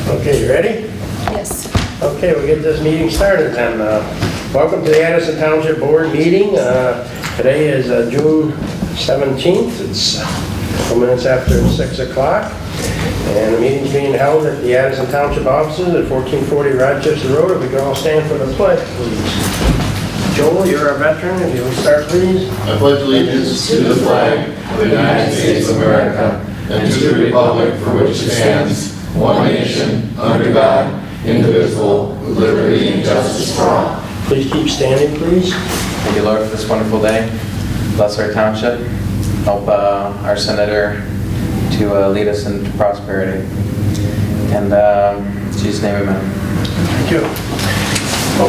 Okay, you ready? Yes. Okay, we'll get this meeting started then. Welcome to the Addison Township Board meeting. Today is June 17th. It's a couple minutes after 6 o'clock. And the meeting's being held at the Addison Township offices at 1440 Rochester Road. If we could all stand for the pledge, please. Joel, you're our veteran. If you would start, please. I pledge allegiance to the flag of the United States of America and to the republic for which it stands, one nation, under God, indivisible, with liberty and justice for all. Please keep standing, please. Thank you, Lord, for this wonderful day. Bless our township. Help our senator to lead us into prosperity. And in Jesus' name, amen. Thank you.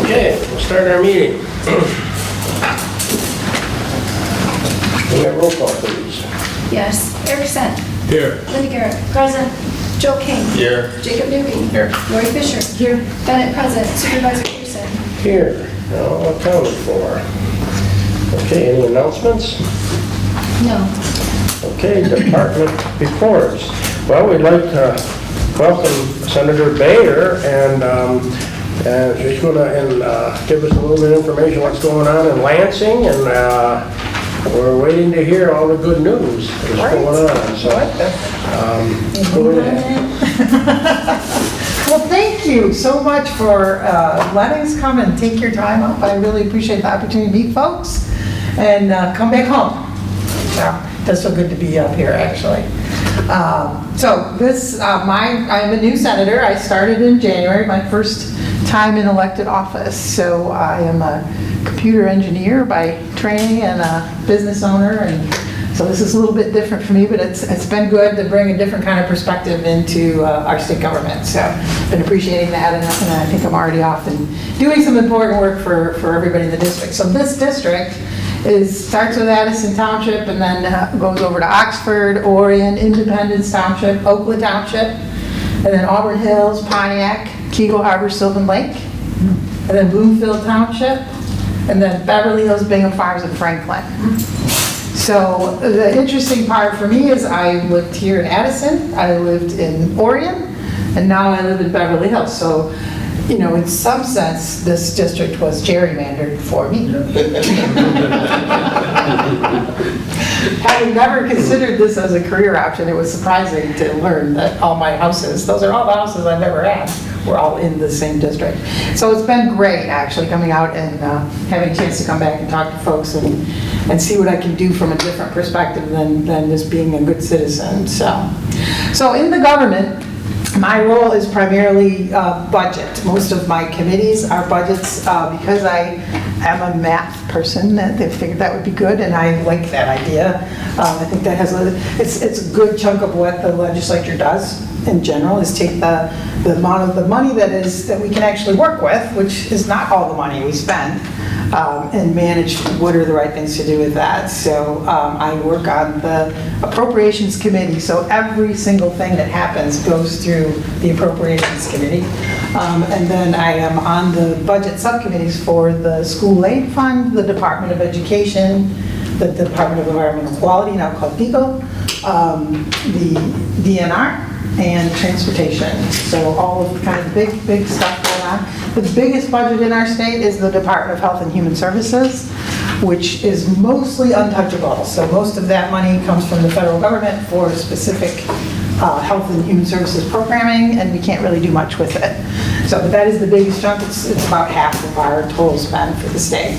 Okay, we'll start our meeting. We have roll call, please. Yes. Eric Sent. Here. Linda Garrett. Present. Joe King. Here. Jacob Newby. Here. Lori Fisher. Here. Bennett present. Supervisor Pearson. Here, all accounted for. Okay, any announcements? No. Okay, department reports. Well, we'd like to welcome Senator Bayer, and she's going to give us a little bit of information what's going on in Lansing, and we're waiting to hear all the good news that's going on. So, go ahead. Well, thank you so much for letting us come and take your time up. I really appreciate the opportunity to meet folks and come back home. So it does feel good to be up here, actually. I'm a new senator. I started in January, my first time in elected office. So I am a computer engineer by training and a business owner, and so this is a little bit different for me, but it's been good to bring a different kind of perspective into our state government. So I've been appreciating that, and I think I'm already off and doing some important work for everybody in the district. So this district starts with Addison Township and then goes over to Oxford, Orion, Independence Township, Oakland Township, and then Auburn Hills, Pontiac, Keego Harbor, Sylvan Lake, and then Bloomfield Township, and then Beverly Hills, Bingham Farms, and Franklin. So the interesting part for me is I lived here in Addison, I lived in Orion, and now I live in Beverly Hills. So, you know, in some sense, this district was gerrymandered for me. Having never considered this as a career option, it was surprising to learn that all my houses, those are all the houses I've ever had, were all in the same district. So it's been great, actually, coming out and having a chance to come back and talk to folks and see what I can do from a different perspective than just being a good citizen. So in the government, my role is primarily budget. Most of my committees are budgets because I am a math person. They figured that would be good, and I like that idea. I think that it's a good chunk of what the legislature does in general, is take the amount of the money that we can actually work with, which is not all the money we spend, and manage what are the right things to do with that. So I work on the Appropriations Committee, so every single thing that happens goes through the Appropriations Committee. And then I am on the budget subcommittees for the School Aid Fund, the Department of Education, the Department of Environmental Quality, now called DECO, the DNR, and transportation. So all of the kind of big stuff going on. The biggest budget in our state is the Department of Health and Human Services, which is mostly untouchable. So most of that money comes from the federal government for specific health and human services programming, and we can't really do much with it. So, but that is the biggest chunk. It's about half of our total spend for the state.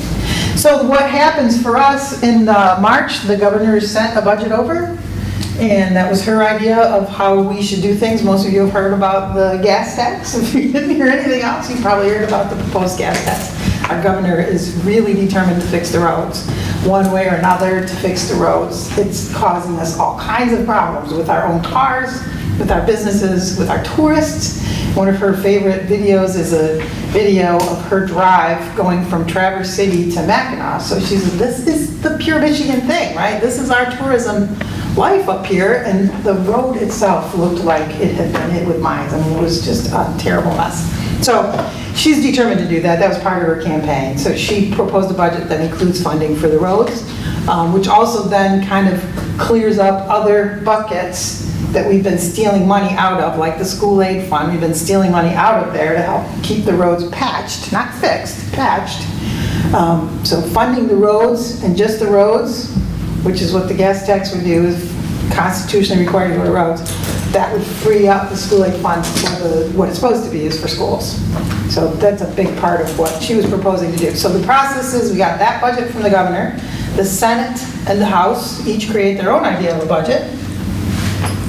So what happens for us in March, the governor sent a budget over, and that was her idea of how we should do things. Most of you have heard about the gas tax. If you didn't hear anything else, you probably heard about the proposed gas tax. Our governor is really determined to fix the roads, one way or another, to fix the roads. It's causing us all kinds of problems with our own cars, with our businesses, with our tourists. One of her favorite videos is a video of her drive going from Traverse City to Mackinac. So she said, this is the pure Michigan thing, right? This is our tourism life up here, and the road itself looked like it had been hit with mines. I mean, it was just a terrible mess. So she's determined to do that. That was part of her campaign. So she proposed a budget that includes funding for the roads, which also then kind of clears up other buckets that we've been stealing money out of, like the school aid fund, we've been stealing money out of there to help keep the roads patched, not fixed, patched. So funding the roads and just the roads, which is what the gas tax would do, is constitutionally required for the roads, that would free up the school aid fund for what it's supposed to be is for schools. So that's a big part of what she was proposing to do. So the process is we got that budget from the governor, the Senate and the House each create their own idea of a budget,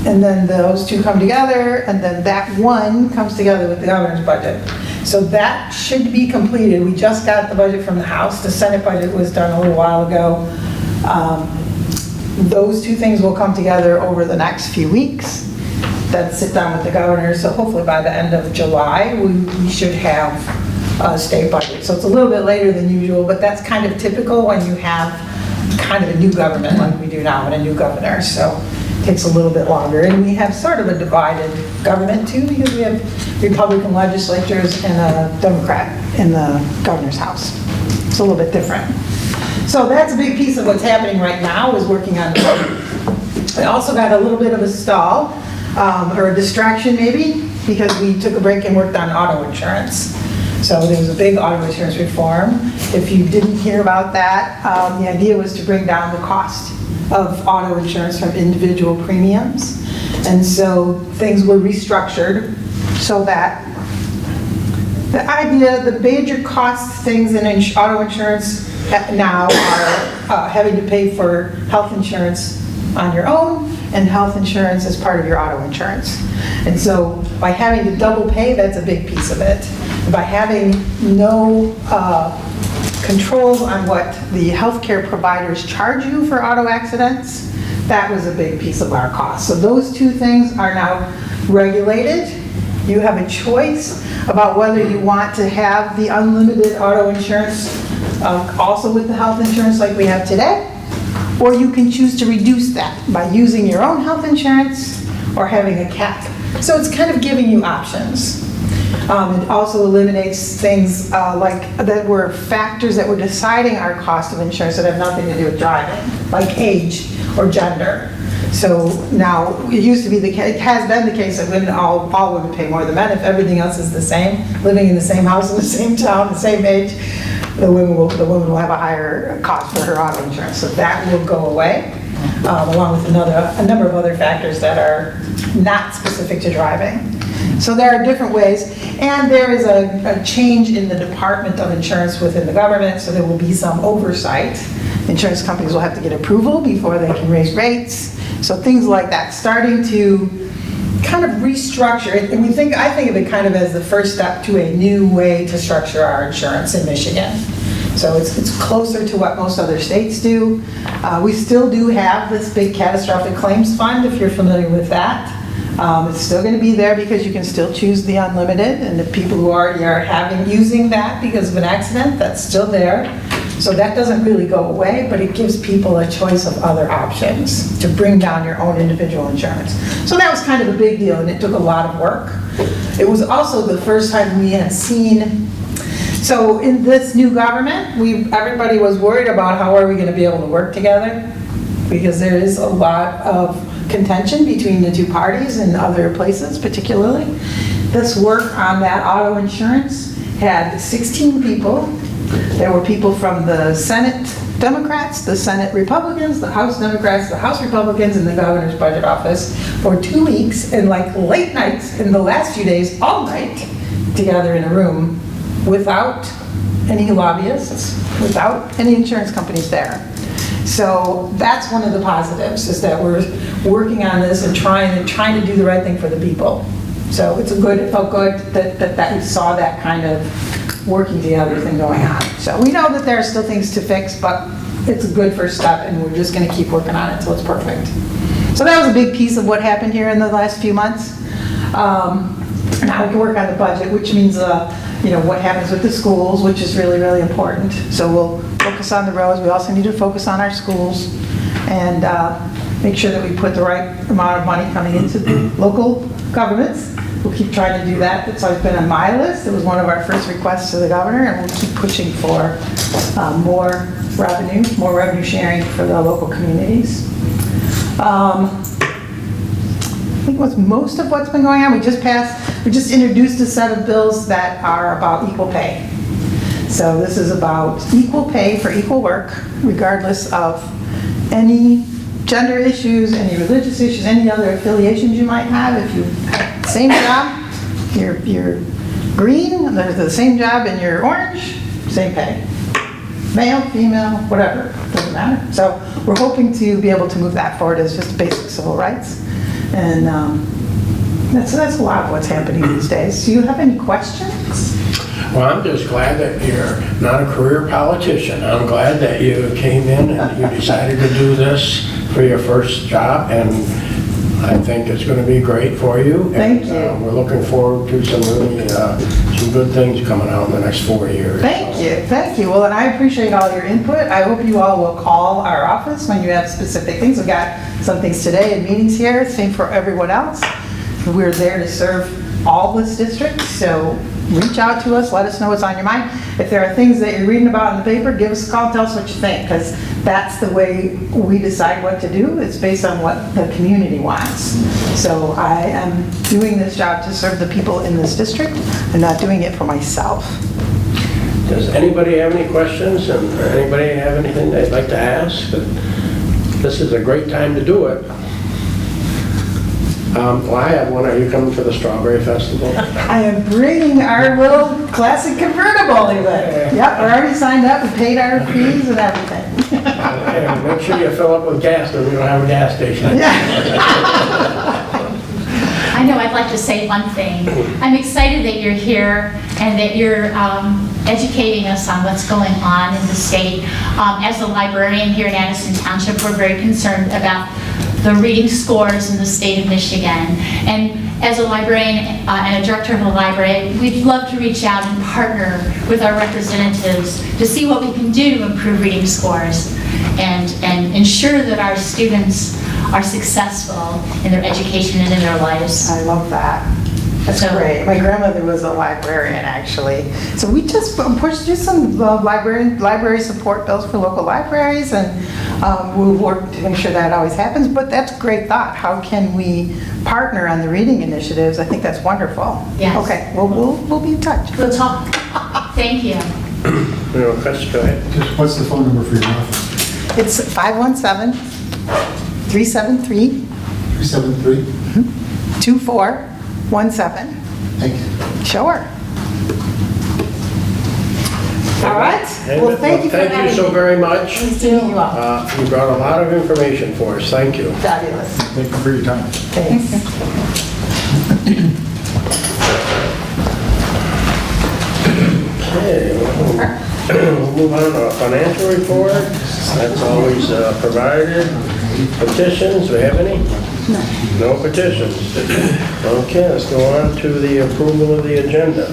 and then those two come together, and then that one comes together with the governor's budget. So that should be completed. We just got the budget from the House. The Senate budget was done a little while ago. Those two things will come together over the next few weeks. Then sit down with the governor. So hopefully by the end of July, we should have a state budget. So it's a little bit later than usual, but that's kind of typical when you have kind of a new government like we do now and a new governor. So it takes a little bit longer. And we have sort of a divided government too, because we have Republican legislatures and a Democrat in the governor's house. It's a little bit different. So that's a big piece of what's happening right now, is working on the budget. I also got a little bit of a stall, or a distraction maybe, because we took a break and worked on auto insurance. So there was a big auto insurance reform. If you didn't hear about that, the idea was to bring down the cost of auto insurance from individual premiums. And so things were restructured so that the idea, the major cost things in auto insurance now are having to pay for health insurance on your own and health insurance as part of your auto insurance. And so by having to double pay, that's a big piece of it. And by having no controls on what the healthcare providers charge you for auto accidents, that was a big piece of our cost. So those two things are now regulated. You have a choice about whether you want to have the unlimited auto insurance also with the health insurance like we have today, or you can choose to reduce that by using your own health insurance or having a cap. So it's kind of giving you options. It also eliminates things like that were factors that were deciding our cost of insurance that have nothing to do with driving, like age or gender. So now, it used to be the case, it has been the case that women, all women pay more than men if everything else is the same, living in the same house in the same town, the same age. The woman will have a higher cost for her auto insurance. So that will go away, along with a number of other factors that are not specific to driving. So there are different ways, and there is a change in the Department of Insurance within the government, so there will be some oversight. Insurance companies will have to get approval before they can raise rates. So things like that, starting to kind of restructure it. And I think of it kind of as the first step to a new way to structure our insurance in Michigan. So it's closer to what most other states do. We still do have this big catastrophic claims fund, if you're familiar with that. It's still going to be there because you can still choose the unlimited, and the people who already are using that because of an accident, that's still there. So that doesn't really go away, but it gives people a choice of other options to bring down your own individual insurance. So that was kind of a big deal, and it took a lot of work. It was also the first time we had seen, so in this new government, everybody was worried about how are we going to be able to work together, because there is a lot of contention between the two parties in other places particularly. This work on that auto insurance had 16 people. There were people from the Senate Democrats, the Senate Republicans, the House Democrats, the House Republicans, and the governor's budget office for 2 weeks, and like late nights in the last few days, all night, together in a room without any lobbyists, without any insurance companies there. So that's one of the positives, is that we're working on this and trying to do the right thing for the people. So it felt good that we saw that kind of working together thing going on. So we know that there are still things to fix, but it's a good first step, and we're just going to keep working on it until it's perfect. So that was a big piece of what happened here in the last few months. Now we can work on the budget, which means what happens with the schools, which is really, really important. So we'll focus on the roads. We also need to focus on our schools and make sure that we put the right amount of money coming into the local governments. We'll keep trying to do that. That's always been on my list. It was one of our first requests to the governor, and we'll keep pushing for more revenue sharing for the local communities. was most of what's been going on. We just introduced a set of bills that are about equal pay. So this is about equal pay for equal work, regardless of any gender issues, any religious issues, any other affiliations you might have. If you have the same job, you're green, there's the same job and you're orange, same pay. Male, female, whatever, doesn't matter. So we're hoping to be able to move that forward as just basic civil rights. And that's a lot of what's happening these days. Do you have any questions? Well, I'm just glad that you're not a career politician. I'm glad that you came in and you decided to do this for your first job, and I think it's going to be great for you. Thank you. We're looking forward to some really, some good things coming out in the next 4 years. Thank you. Well, and I appreciate all your input. I hope you all will call our office when you have specific things. We've got some things today in meetings here, same for everyone else. We're there to serve all this district, so reach out to us, let us know what's on your mind. If there are things that you're reading about in the paper, give us a call, tell us what you think, because that's the way we decide what to do. It's based on what the community wants. So I am doing this job to serve the people in this district. I'm not doing it for myself. Does anybody have any questions, and anybody have anything they'd like to ask? This is a great time to do it. Well, I have one. Are you coming for the Strawberry Festival? I am bringing our little classic convertible even. Yep, we're already signed up and paid our fees and everything. And make sure you fill up with gas, because we don't have a gas station. I know I'd like to say one thing. I'm excited that you're here and that you're educating us on what's going on in the state. As a librarian here in Addison Township, we're very concerned about the reading scores in the state of Michigan. And as a librarian and a director of a library, we'd love to reach out and partner with our representatives to see what we can do to improve reading scores and ensure that our students are successful in their education and in their lives. I love that. That's great. My grandmother was a librarian, actually. So we just pushed through some library support bills for local libraries, and we'll work to make sure that always happens. But that's a great thought. How can we partner on the reading initiatives? I think that's wonderful. Yes. Okay, well, we'll be in touch. We'll talk. Thank you. No question, go ahead. Just what's the phone number for your office? It's 517-373-2417. 373? Thank you. Sure. All right. Well, thank you for Thank you so very much. Nice to meet you all. You brought a lot of information for us. Thank you. Fabulous. Thank you for your time. Thanks. Okay, we'll move on to a financial report. That's always provided. Petitions, do we have any? No petitions. Okay, let's go on to the approval of the agenda.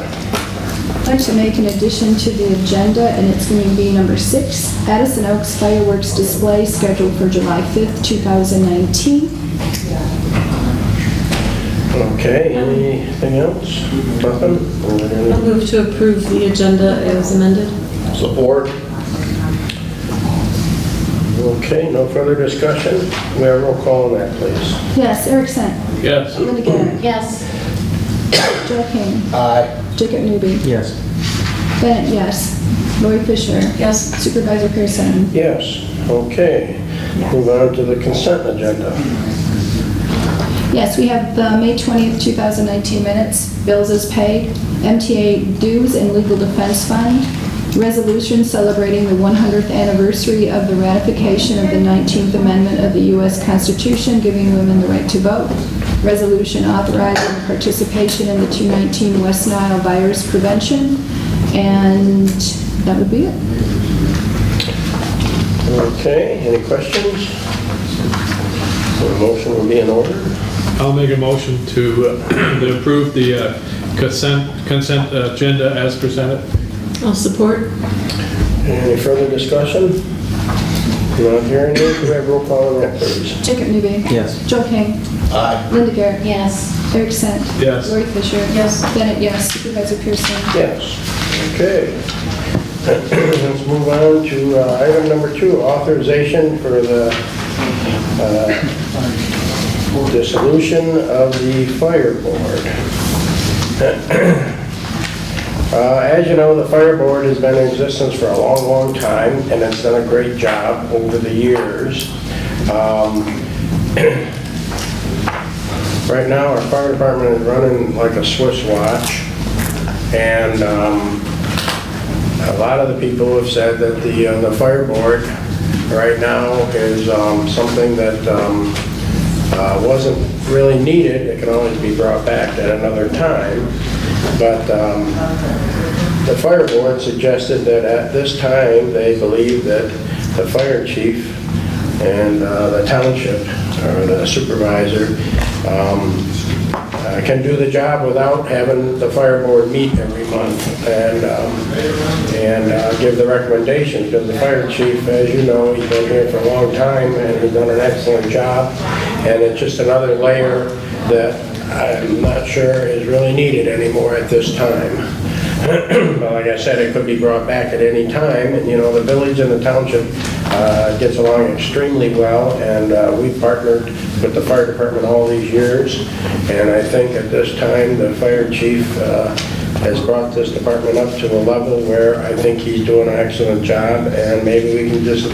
I'd like to make an addition to the agenda, and it's going to be number 6, Addison Oaks fireworks display scheduled for July 5th, 2019. Okay, anything else? Nothing? I'll move to approve the agenda as amended. Support. Okay, no further discussion. We have a roll call on that, please. Yes, Erickson. Yes. Linda Garrett. Yes. Joe King. Aye. Jacob Newby. Yes. Bennett, yes. Lori Fisher. Yes. Supervisor Pearson. Yes, okay. Move on to the consent agenda. Yes, we have the May 20th, 2019 minutes, bills as paid, MTA dues and legal defense fund, resolution celebrating the 100th anniversary of the ratification of the 19th Amendment of the U.S. Constitution giving women the right to vote, resolution authorizing participation in the 219 West Nile virus prevention, and that would be it. Okay, any questions? The motion will be in order. I'll make a motion to approve the consent agenda as presented. I'll support. Any further discussion? Not hearing any, could we have roll call on that, please? Jacob Newby. Yes. Joe King. Aye. Linda Garrett. Yes. Eric Sant. Yes. Lori Fisher. Yes. Bennett, yes. Supervisor Pearson. Yes. Okay. Let's move on to item number 2, authorization for the Dissolution of the fire board. As you know, the fire board has been in existence for a long, long time, and it's done a great job over the years. Right now, our fire department is running like a Swiss watch, and a lot of the people have said that the fire board right now is something that wasn't really needed. It can always be brought back at another time. But the fire board suggested that at this time, they believe that the fire chief and the township, or the supervisor, can do the job without having the fire board meet every month and give the recommendations, because the fire chief, as you know, he's been here for a long time and he's done an excellent job, and it's just another layer that I'm not sure is really needed anymore at this time. But like I said, it could be brought back at any time, and you know, the village and the township gets along extremely well, and we've partnered with the fire department all these years, and I think at this time the fire chief has brought this department up to a level where I think he's doing an excellent job, and maybe we can just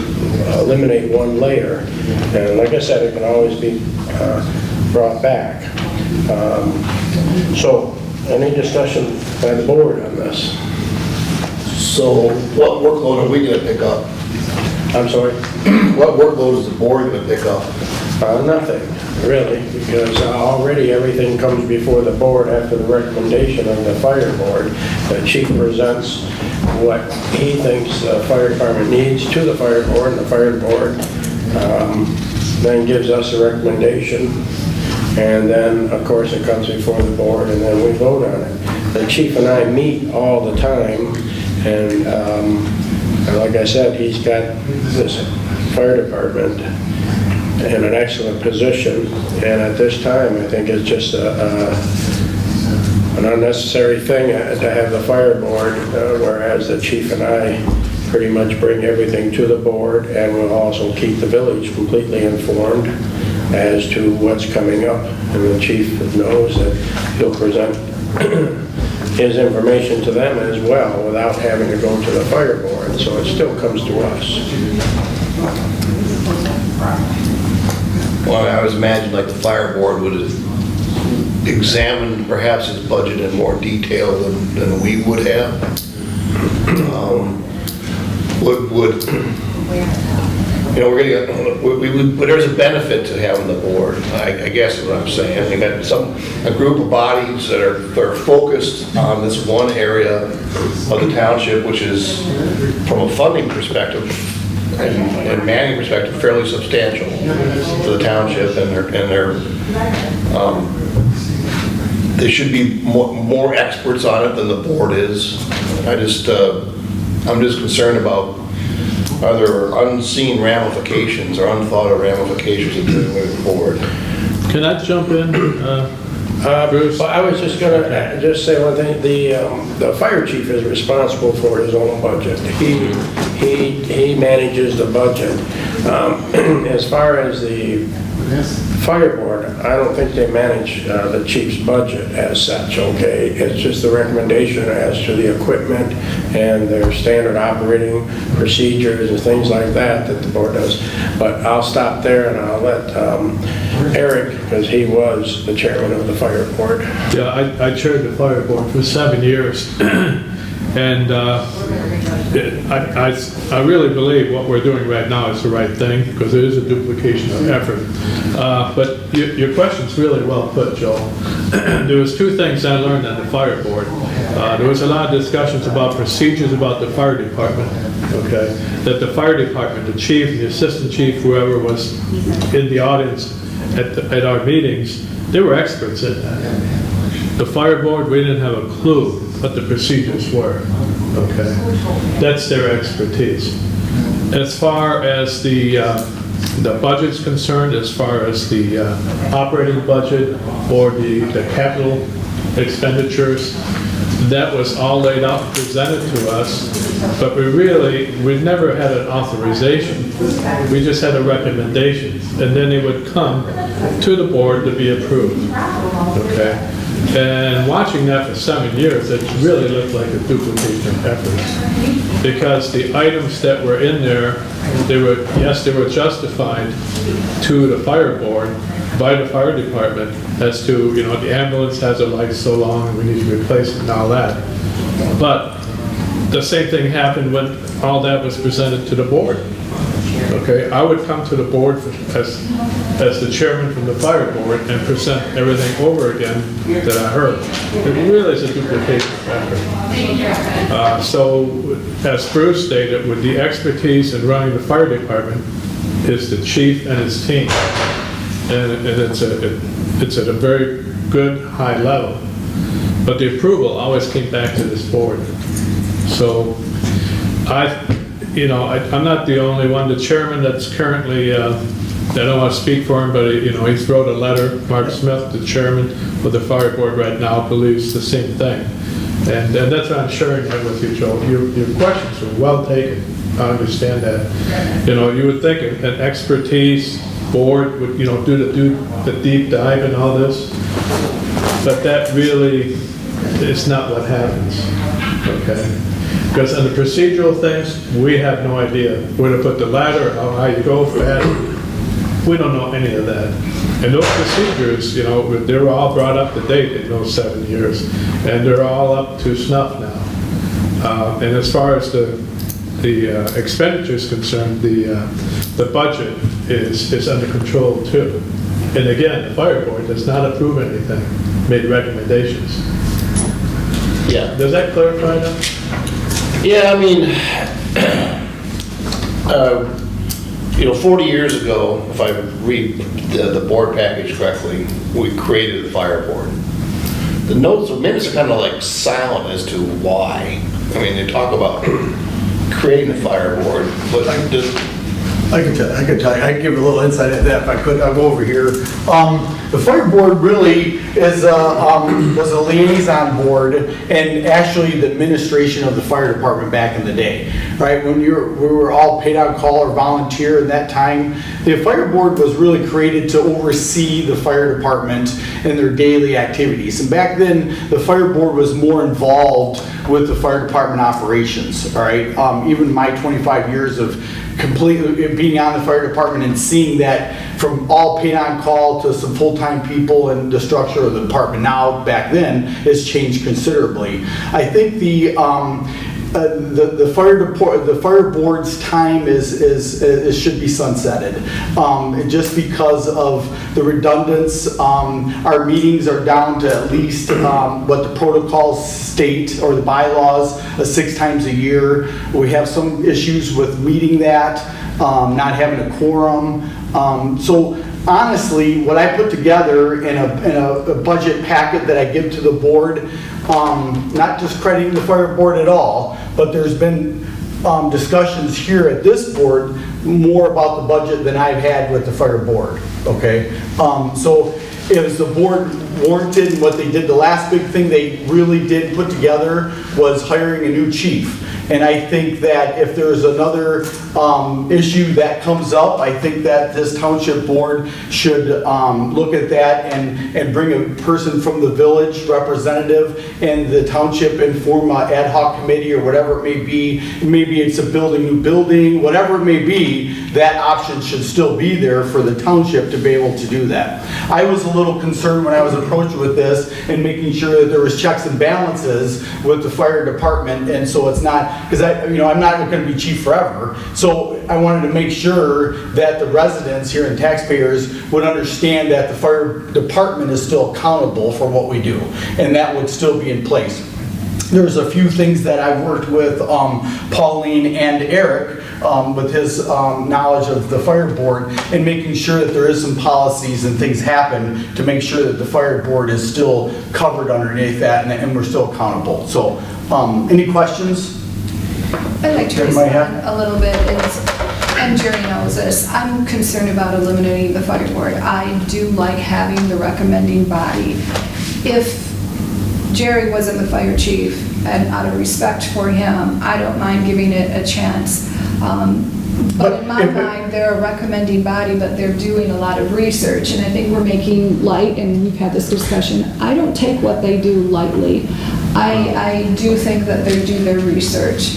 eliminate one layer. And like I said, it can always be brought back. So, any discussion by the board on this? So what workload are we going to pick up? I'm sorry? What workload is the board going to pick up? Nothing, really, because already everything comes before the board after the recommendation of the fire board. The chief presents what he thinks the fire department needs to the fire board, and the fire board then gives us a recommendation. And then, of course, it comes before the board, and then we vote on it. The chief and I meet all the time, and like I said, he's got this fire department in an excellent position, and at this time, I think it's just an unnecessary thing to have the fire board, whereas the chief and I pretty much bring everything to the board, and we'll also keep the village completely informed as to what's coming up, and the chief knows that he'll present his information to them as well without having to go to the fire board, so it still comes to us. Well, I always imagined like the fire board would have examined perhaps his budget in more detail than we would have. You know, but there's a benefit to having the board, I guess is what I'm saying. You got a group of bodies that are focused on this one area of the township, which is, from a funding perspective and manning perspective, fairly substantial to the township, and they should be more experts on it than the board is. I'm just concerned about, are there unseen ramifications or unthought of ramifications of moving forward? Can I jump in, Bruce? Well, I was just going to just say one thing. The fire chief is responsible for his own budget. He manages the budget. As far as the fire board, I don't think they manage the chief's budget as such, okay? It's just the recommendation as to the equipment and their standard operating procedures and things like that the board does. But I'll stop there and I'll let Eric, because he was the chairman of the fire board. Yeah, I chaired the fire board for 7 years. And I really believe what we're doing right now is the right thing, because it is a duplication of effort. But your question's really well put, Joe. There was two things I learned on the fire board. There was a lot of discussions about procedures about the fire department, okay? That the fire department, the chief, the assistant chief, whoever was in the audience at our meetings, they were experts in that. The fire board, we didn't have a clue what the procedures were, okay? That's their expertise. As far as the budget's concerned, as far as the operating budget or the capital expenditures, that was all laid out and presented to us, but we've never had an authorization. We just had a recommendation, and then they would come to the board to be approved, okay? And watching that for 7 years, it really looked like a duplication of efforts. Because the items that were in there, they were justified to the fire board by the fire department as to, the ambulance has a life so long and we need to replace it and all that. But the same thing happened when all that was presented to the board. Okay, I would come to the board as the chairman from the fire board and present everything over again that I heard. It really is a duplication of effort. So, as Bruce stated, with the expertise in running the fire department is the chief and his team. And it's at a very good, high level. But the approval always came back to this board. So, I'm not the only one. The chairman that's currently, I don't want to speak for him, but he's wrote a letter. Mark Smith, the chairman of the fire board right now, believes the same thing. And that's why I'm sharing that with you, Joe. Your questions were well taken. I understand that. You would think an expertise board would, do the deep dive and all this, but that really is not what happens, okay? Because on the procedural things, we have no idea where to put the ladder, how high you go for that. We don't know any of that. And those procedures, they were all brought up to date in those 7 years, and they're all up to snuff now. And as far as the expenditure is concerned, the budget is under control too. And again, the fire board does not approve anything, made recommendations. Yeah. Does that clarify that? Yeah, I mean, 40 years ago, if I read the board package correctly, we created the fire board. The minutes are kind of like silent as to why. I mean, they talk about creating the fire board, but I can tell you, I can give a little insight into that if I could. I'll go over here. The fire board really was a liaison board and actually the administration of the fire department back in the day, right? When we were all paid on call or volunteer in that time, the fire board was really created to oversee the fire department and their daily activities. And back then, the fire board was more involved with the fire department operations, all right? Even my 25 years of completely being on the fire department and seeing that from all paid on call to some full-time people and the structure of the department now back then has changed considerably. I think the fire board's time should be sunsetted, just because of the redundance. Our meetings are down to at least what the protocols state or the bylaws, 6 times a year. We have some issues with meeting that, not having a quorum. So honestly, what I put together in a budget packet that I give to the board, not discrediting the fire board at all, but there's been discussions here at this board more about the budget than I've had with the fire board, okay? So is the board warranted? What they did, the last big thing they really did put together was hiring a new chief. And I think that if there's another issue that comes up, I think that this township board should look at that and bring a person from the village representative and the township and form an ad hoc committee or whatever it may be. Maybe it's a new building, whatever it may be, that option should still be there for the township to be able to do that. I was a little concerned when I was approached with this and making sure that there was checks and balances with the fire department, and so it's not, because I'm not going to be chief forever, so I wanted to make sure that the residents here and taxpayers would understand that the fire department is still accountable for what we do, and that would still be in place. There's a few things that I've worked with Pauline and Eric with his knowledge of the fire board and making sure that there is some policies and things happen to make sure that the fire board is still covered underneath that and we're still accountable. So any questions? I'd like to respond a little bit, and Jerry knows this. I'm concerned about eliminating the fire board. I do like having the recommending body. If Jerry wasn't the fire chief, and out of respect for him, I don't mind giving it a chance. But in my mind, they're a recommending body, but they're doing a lot of research, and I think we're making light, and we've had this discussion. I don't take what they do lightly. I do think that they do their research,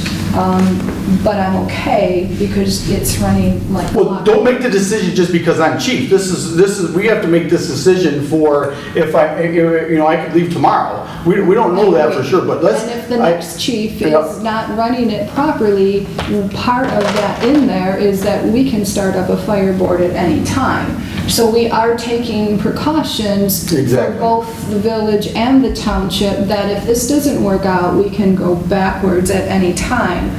but I'm okay because it's running like a Well, lot. don't make the decision just because I'm chief. This is, we have to make this decision for if I could leave tomorrow. We don't know that for sure, but let's. And if the next chief Yeah. is not running it properly, part of that in there is that we can start up a fire board at any time. So we are taking precautions Exactly. for both the village and the township, that if this doesn't work out, we can go backwards at any time.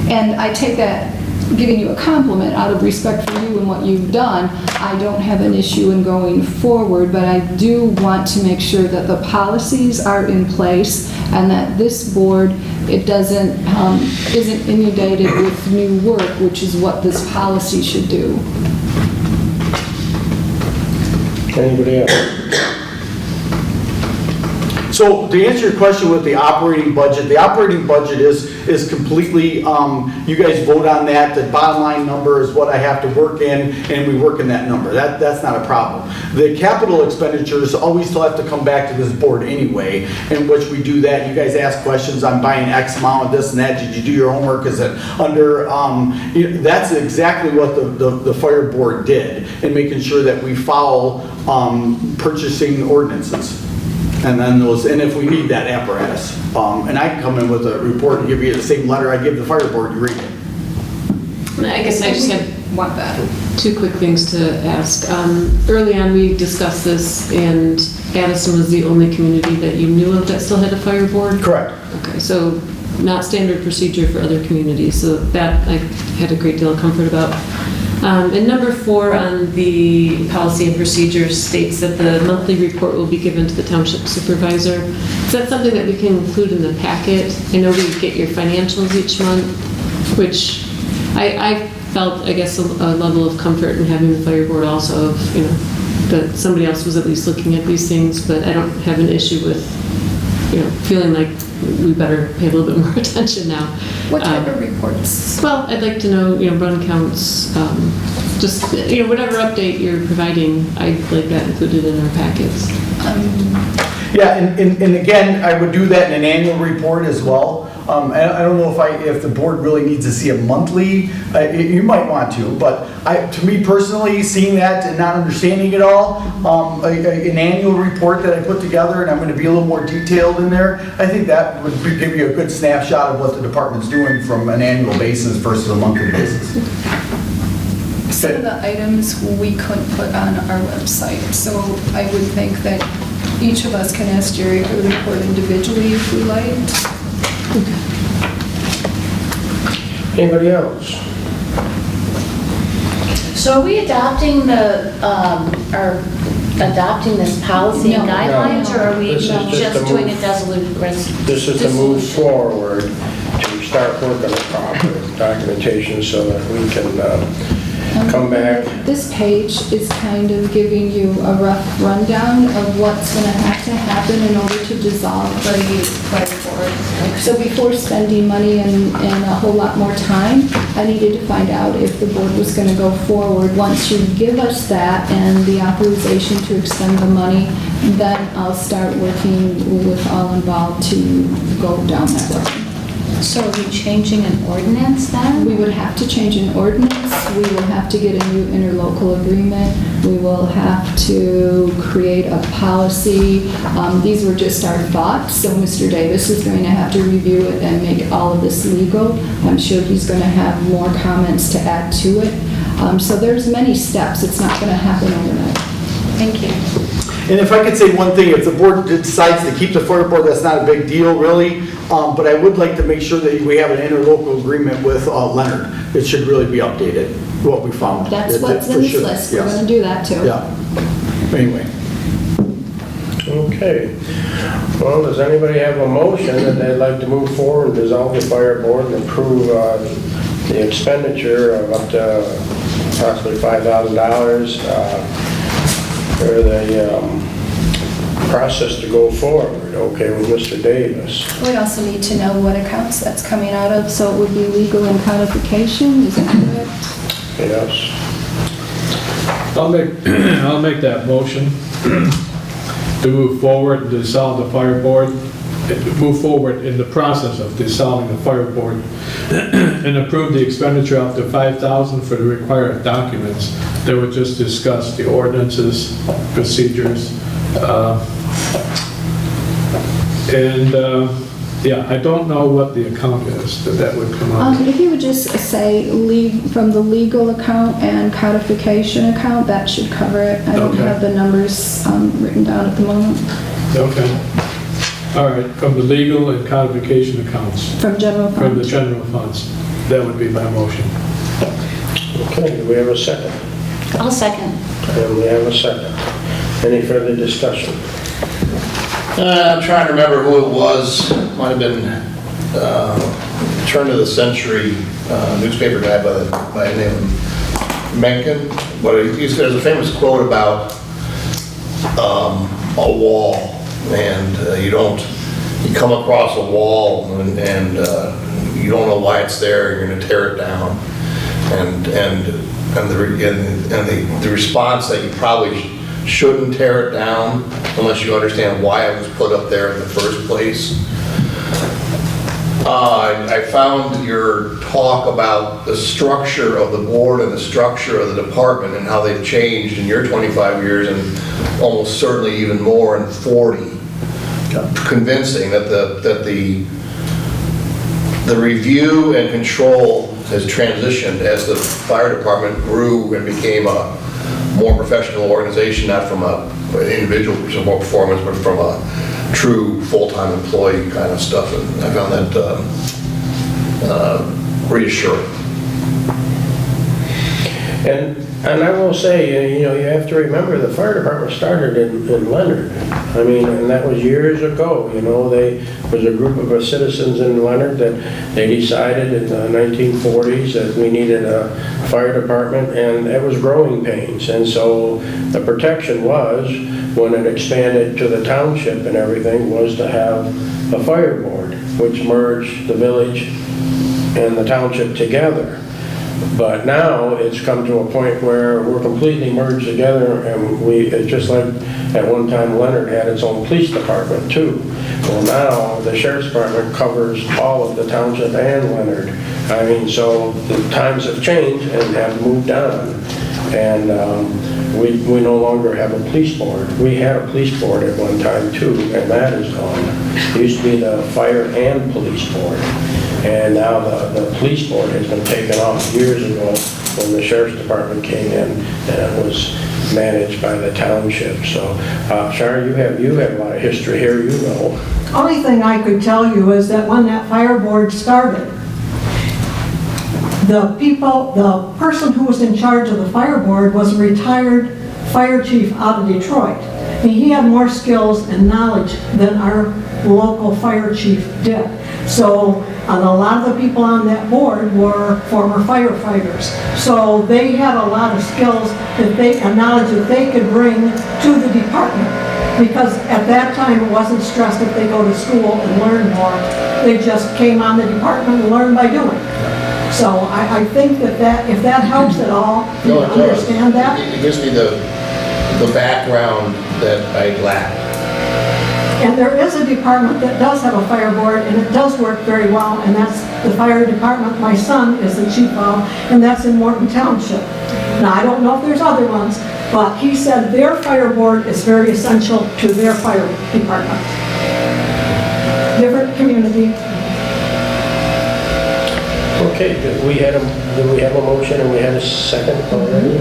And I take that, giving you a compliment out of respect for you and what you've done. I don't have an issue in going forward, but I do want to make sure that the policies are in place and that this board, it isn't inundated with new work, which is what this policy should do. Anybody else? So to answer your question with the operating budget is completely, you guys vote on that. The bottom line number is what I have to work in, and we work in that number. That's not a problem. The capital expenditures always still have to come back to this board anyway, in which we do that. You guys ask questions, I'm buying X amount of this and that. Did you do your homework? Is it under, that's exactly what the fire board did in making sure that we follow purchasing ordinances. And then and if we need that apparatus. And I can come in with a report and give you the same letter I give the fire board, you read it. I guess I just have Want that. two quick things to ask. Early on, we discussed this, and Addison was the only community that you knew of that still had a fire board? Correct. Okay, so not standard procedure for other communities, so that I had a great deal of comfort about. And number 4 on the policy and procedures states that the monthly report will be given to the township supervisor. Is that something that we can include in the packet? I know we get your financials each month, which I felt, I guess, a level of comfort in having the fire board also of, that somebody else was at least looking at these things, but I don't have an issue with, feeling like we better pay a little bit more attention now. What type of reports? Well, I'd like to know, run counts, just, whatever update you're providing, I'd like that included in our packets. Yeah, and again, I would do that in an annual report as well. I don't know if the board really needs to see a monthly, you might want to, but to me personally, seeing that and not understanding it all, an annual report that I put together, and I'm going to be a little more detailed in there, I think that would give you a good snapshot of what the department's doing from an annual basis versus a monthly basis. Some of the items we couldn't put on our website, so I would think that each of us can ask Jerry to report individually if we like. Anybody else? So are we adopting adopting this policy and No. guidelines, or are we This is just just to doing move- a resolution? This is to move forward, to start working on proper documentation so that we can come back. This page is kind of giving you a rough rundown of what's going to happen in order to dissolve the fire board. So before spending money and a whole lot more time, I needed to find out if the board was going to go forward. Once you give us that and the authorization to expend the money, then I'll start working with all involved to go down that road. So are we changing an ordinance then? We would have to change an ordinance, we will have to get a new interlocal agreement, we will have to create a policy. These were just our thoughts, so Mr. Davis is going to have to review it and make all of this legal. I'm sure he's going to have more comments to add to it. So there's many steps, it's not going to happen overnight. Thank you. And if I could say one thing, if the board decides to keep the fire board, that's not a big deal, really. But I would like to make sure that we have an interlocal agreement with Leonard. It should really be updated, what we found. That's what's For in this sure, list, we're yes. going to do that too. Yeah. Anyway. Okay. Well, does anybody have a motion that they'd like to move forward and dissolve the fire board and approve the expenditure of up to approximately $5,000 for the process to go forward, okay, with Mr. Davis. We also need to know what accounts that's coming out of, so it would be legal and codification, is that correct? Yes. I'll make that motion to move forward and dissolve the fire board, move forward in the process of dissolving the fire board and approve the expenditure up to $5,000 for the required documents that were just discussed, the ordinances, procedures, yeah, I don't know what the account is that would come out. If you would just say from the legal account and codification account, that should cover it. I don't Okay. have the numbers written down at the moment. Okay. All right, from the legal and codification accounts, From general from the fund. general funds. That would be my motion. Okay, do we have a second? I'll second. And we have a second. Any further discussion? I'm trying to remember who it was. Might have been turn of the century newspaper guy by the name of Mencken. But there's a famous quote about a wall, and you come across a wall and you don't know why it's there. You're going to tear it down, and the response that you probably shouldn't tear it down unless you understand why it was put up there in the first place. I found your talk about the structure of the board and the structure of the department and how they've changed in your 25 years and almost certainly even more in 40. Convincing that the review and control has transitioned as the fire department grew and became a more professional organization, not from an individual performance, but from a true full-time employee kind of stuff. And I found that reassuring. And I will say, you have to remember the fire department started in Leonard. I mean, and that was years ago. There was a group of citizens in Leonard that they decided in the 1940s that we needed a fire department, and it was growing pains. And so the protection was, when it expanded to the township and everything, was to have a fire board, which merged the village and the township together. But now it's come to a point where we're completely merged together, and it's just like at one time Leonard had its own police department too. Well, now the sheriff's department covers all of the township and Leonard. I mean, so the times have changed and have moved on, and we no longer have a police board. We had a police board at one time too, and that is gone. It used to be the fire and police board. And now the police board has been taken off years ago when the sheriff's department came in, and it was managed by the township. So, Sharon, you have a lot of history here, you know. Only thing I could tell you is that when that fire board started, the person who was in charge of the fire board was a retired fire chief out of Detroit. And he had more skills and knowledge than our local fire chief did. So a lot of the people on that board were former firefighters. So they had a lot of skills and knowledge that they could bring to the department. Because at that time, it wasn't stressed if they go to school and learn more. They just came on the department and learned by doing. So I think that if that helps at all, you understand that. It gives me the background that I lack. And there is a department that does have a fire board, and it does work very well, and that's the fire department my son is the chief of, and that's in Morton Township. Now, I don't know if there's other ones, but he said their fire board is very essential to their fire department. Different community. Okay, did we have a motion and we had a second already?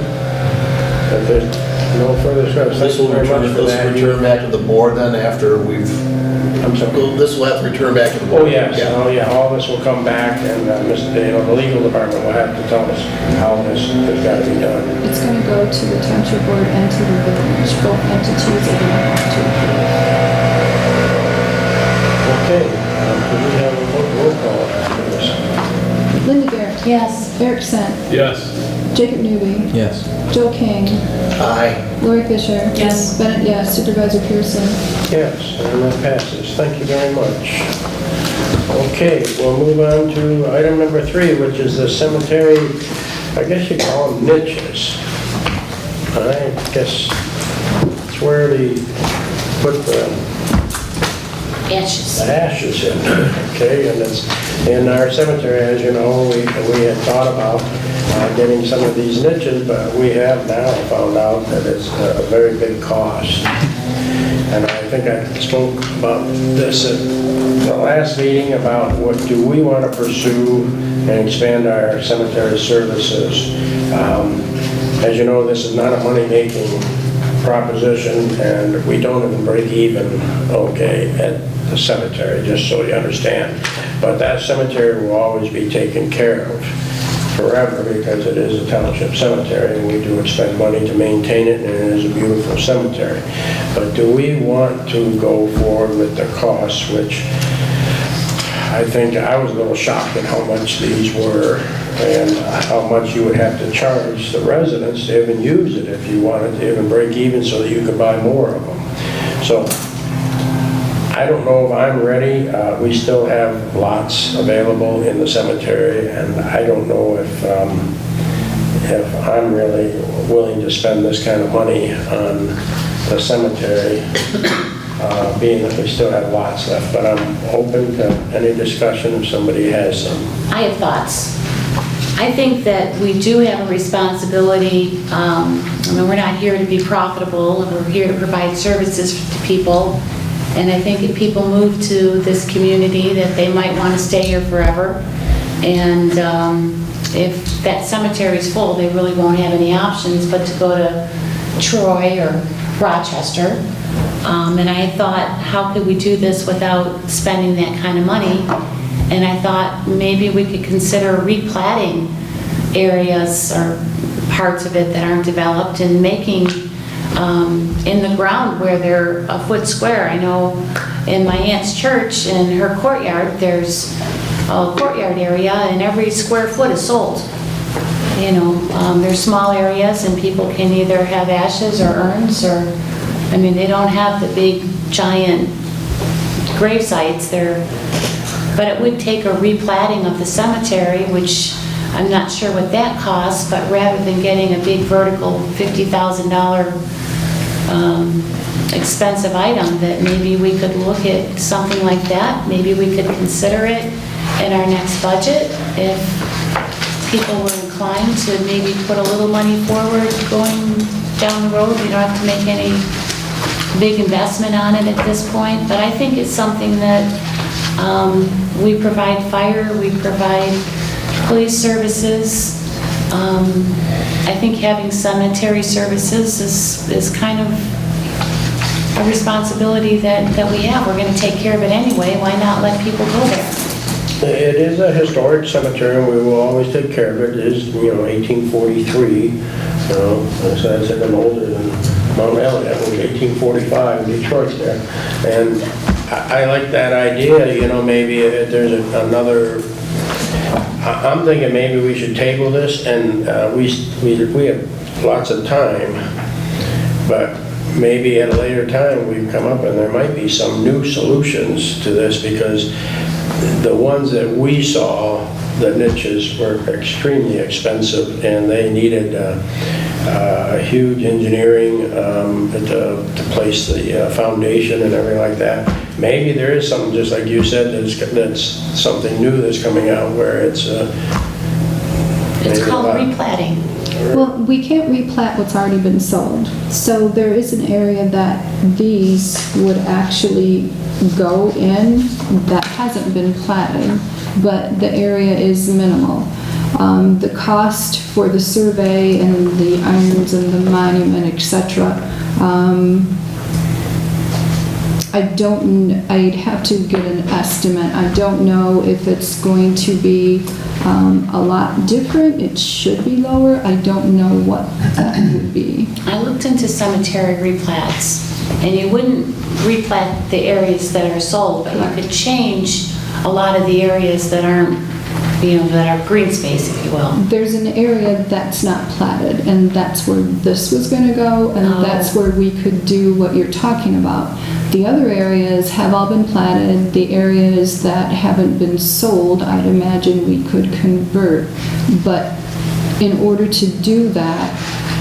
If there's no further discussion, This will return back to the board then after we've, I'm sorry. this will have to return back to the board. Oh, yes, Yeah. all this will come back, and the legal department will have to tell us how this has got to be done. It's going to go to the township board and to the village, both entities are going to have to approve. Okay, do we have a roll call after this? Linda Garrett. Yes. Eric Sant, Yes. Jacob Newby, Yes. Joe King, Aye. Lori Fisher. Yes. Bennett, yes. Supervisor Pearson. Yes, and that passes. Thank you very much. Okay, we'll move on to item number 3, which is the cemetery, I guess you call them niches. I guess it's where they put the Ashes. ashes in, okay? And it's, in our cemetery, as you know, we had thought about getting some of these niches, but we have now found out that it's a very big cost. And I think I spoke about this at the last meeting about what do we want to pursue and expand our cemetery services. As you know, this is not a money-making proposition, and we don't even break even, okay, at the cemetery, just so you understand. But that cemetery will always be taken care of forever because it is a township cemetery, and we do expend money to maintain it, and it is a beautiful cemetery. But do we want to go forward with the costs, which I think I was a little shocked at how much these were and how much you would have to charge the residents to even use it if you wanted to even break even so that you could buy more of them. So I don't know if I'm ready. We still have lots available in the cemetery, and I don't know if I'm really willing to spend this kind of money on the cemetery, being that we still have lots left. But I'm open to any discussion if somebody has some. I have thoughts. I think that we do have a responsibility. I mean, we're not here to be profitable, we're here to provide services to people. And I think if people move to this community, that they might want to stay here forever. And if that cemetery is full, they really won't have any options but to go to Troy or Rochester. And I thought, how could we do this without spending that kind of money? And I thought maybe we could consider replatting areas or parts of it that aren't developed and making in the ground where they're a foot square. I know in my aunt's church, in her courtyard, there's a courtyard area and every square foot is sold. You know, there's small areas and people can either have ashes or urns or, I mean, they don't have the big giant grave sites there. But it would take a replatting of the cemetery, which I'm not sure what that costs, but rather than getting a big vertical $50,000 expensive item, that maybe we could look at something like that. Maybe we could consider it in our next budget if people were inclined to maybe put a little money forward going down the road. You don't have to make any big investment on it at this point, but I think it's something that we provide fire, we provide police services. I think having cemetery services is kind of a responsibility that we have. We're going to take care of it anyway. Why not let people go there? It is a historic cemetery, and we will always take care of it. It is, 1843, as I said, I'm older than Mount Elliott. It was 1845 in Detroit there. And I like that idea, maybe there's another, I'm thinking maybe we should table this, and we have lots of time, but maybe at a later time we've come up and there might be some new solutions to this, because the ones that we saw, the niches, were extremely expensive and they needed huge engineering to place the foundation and everything like that. Maybe there is something, just like you said, that's something new that's coming out where it's It's called replatting. Well, we can't replat what's already been sold. So there is an area that these would actually go in that hasn't been platted, but the area is minimal. The cost for the survey and the irons and the monument, etc., I'd have to get an estimate. I don't know if it's going to be a lot different. It should be lower. I don't know what that would be. I looked into cemetery replats, and you wouldn't replat the areas that are sold, but you could change a lot of the areas that aren't that are green space, if you will. There's an area that's not platted, and that's where this was gonna go, and Oh. that's where we could do what you're talking about. The other areas have all been platted. The areas that haven't been sold, I'd imagine we could convert. But in order to do that,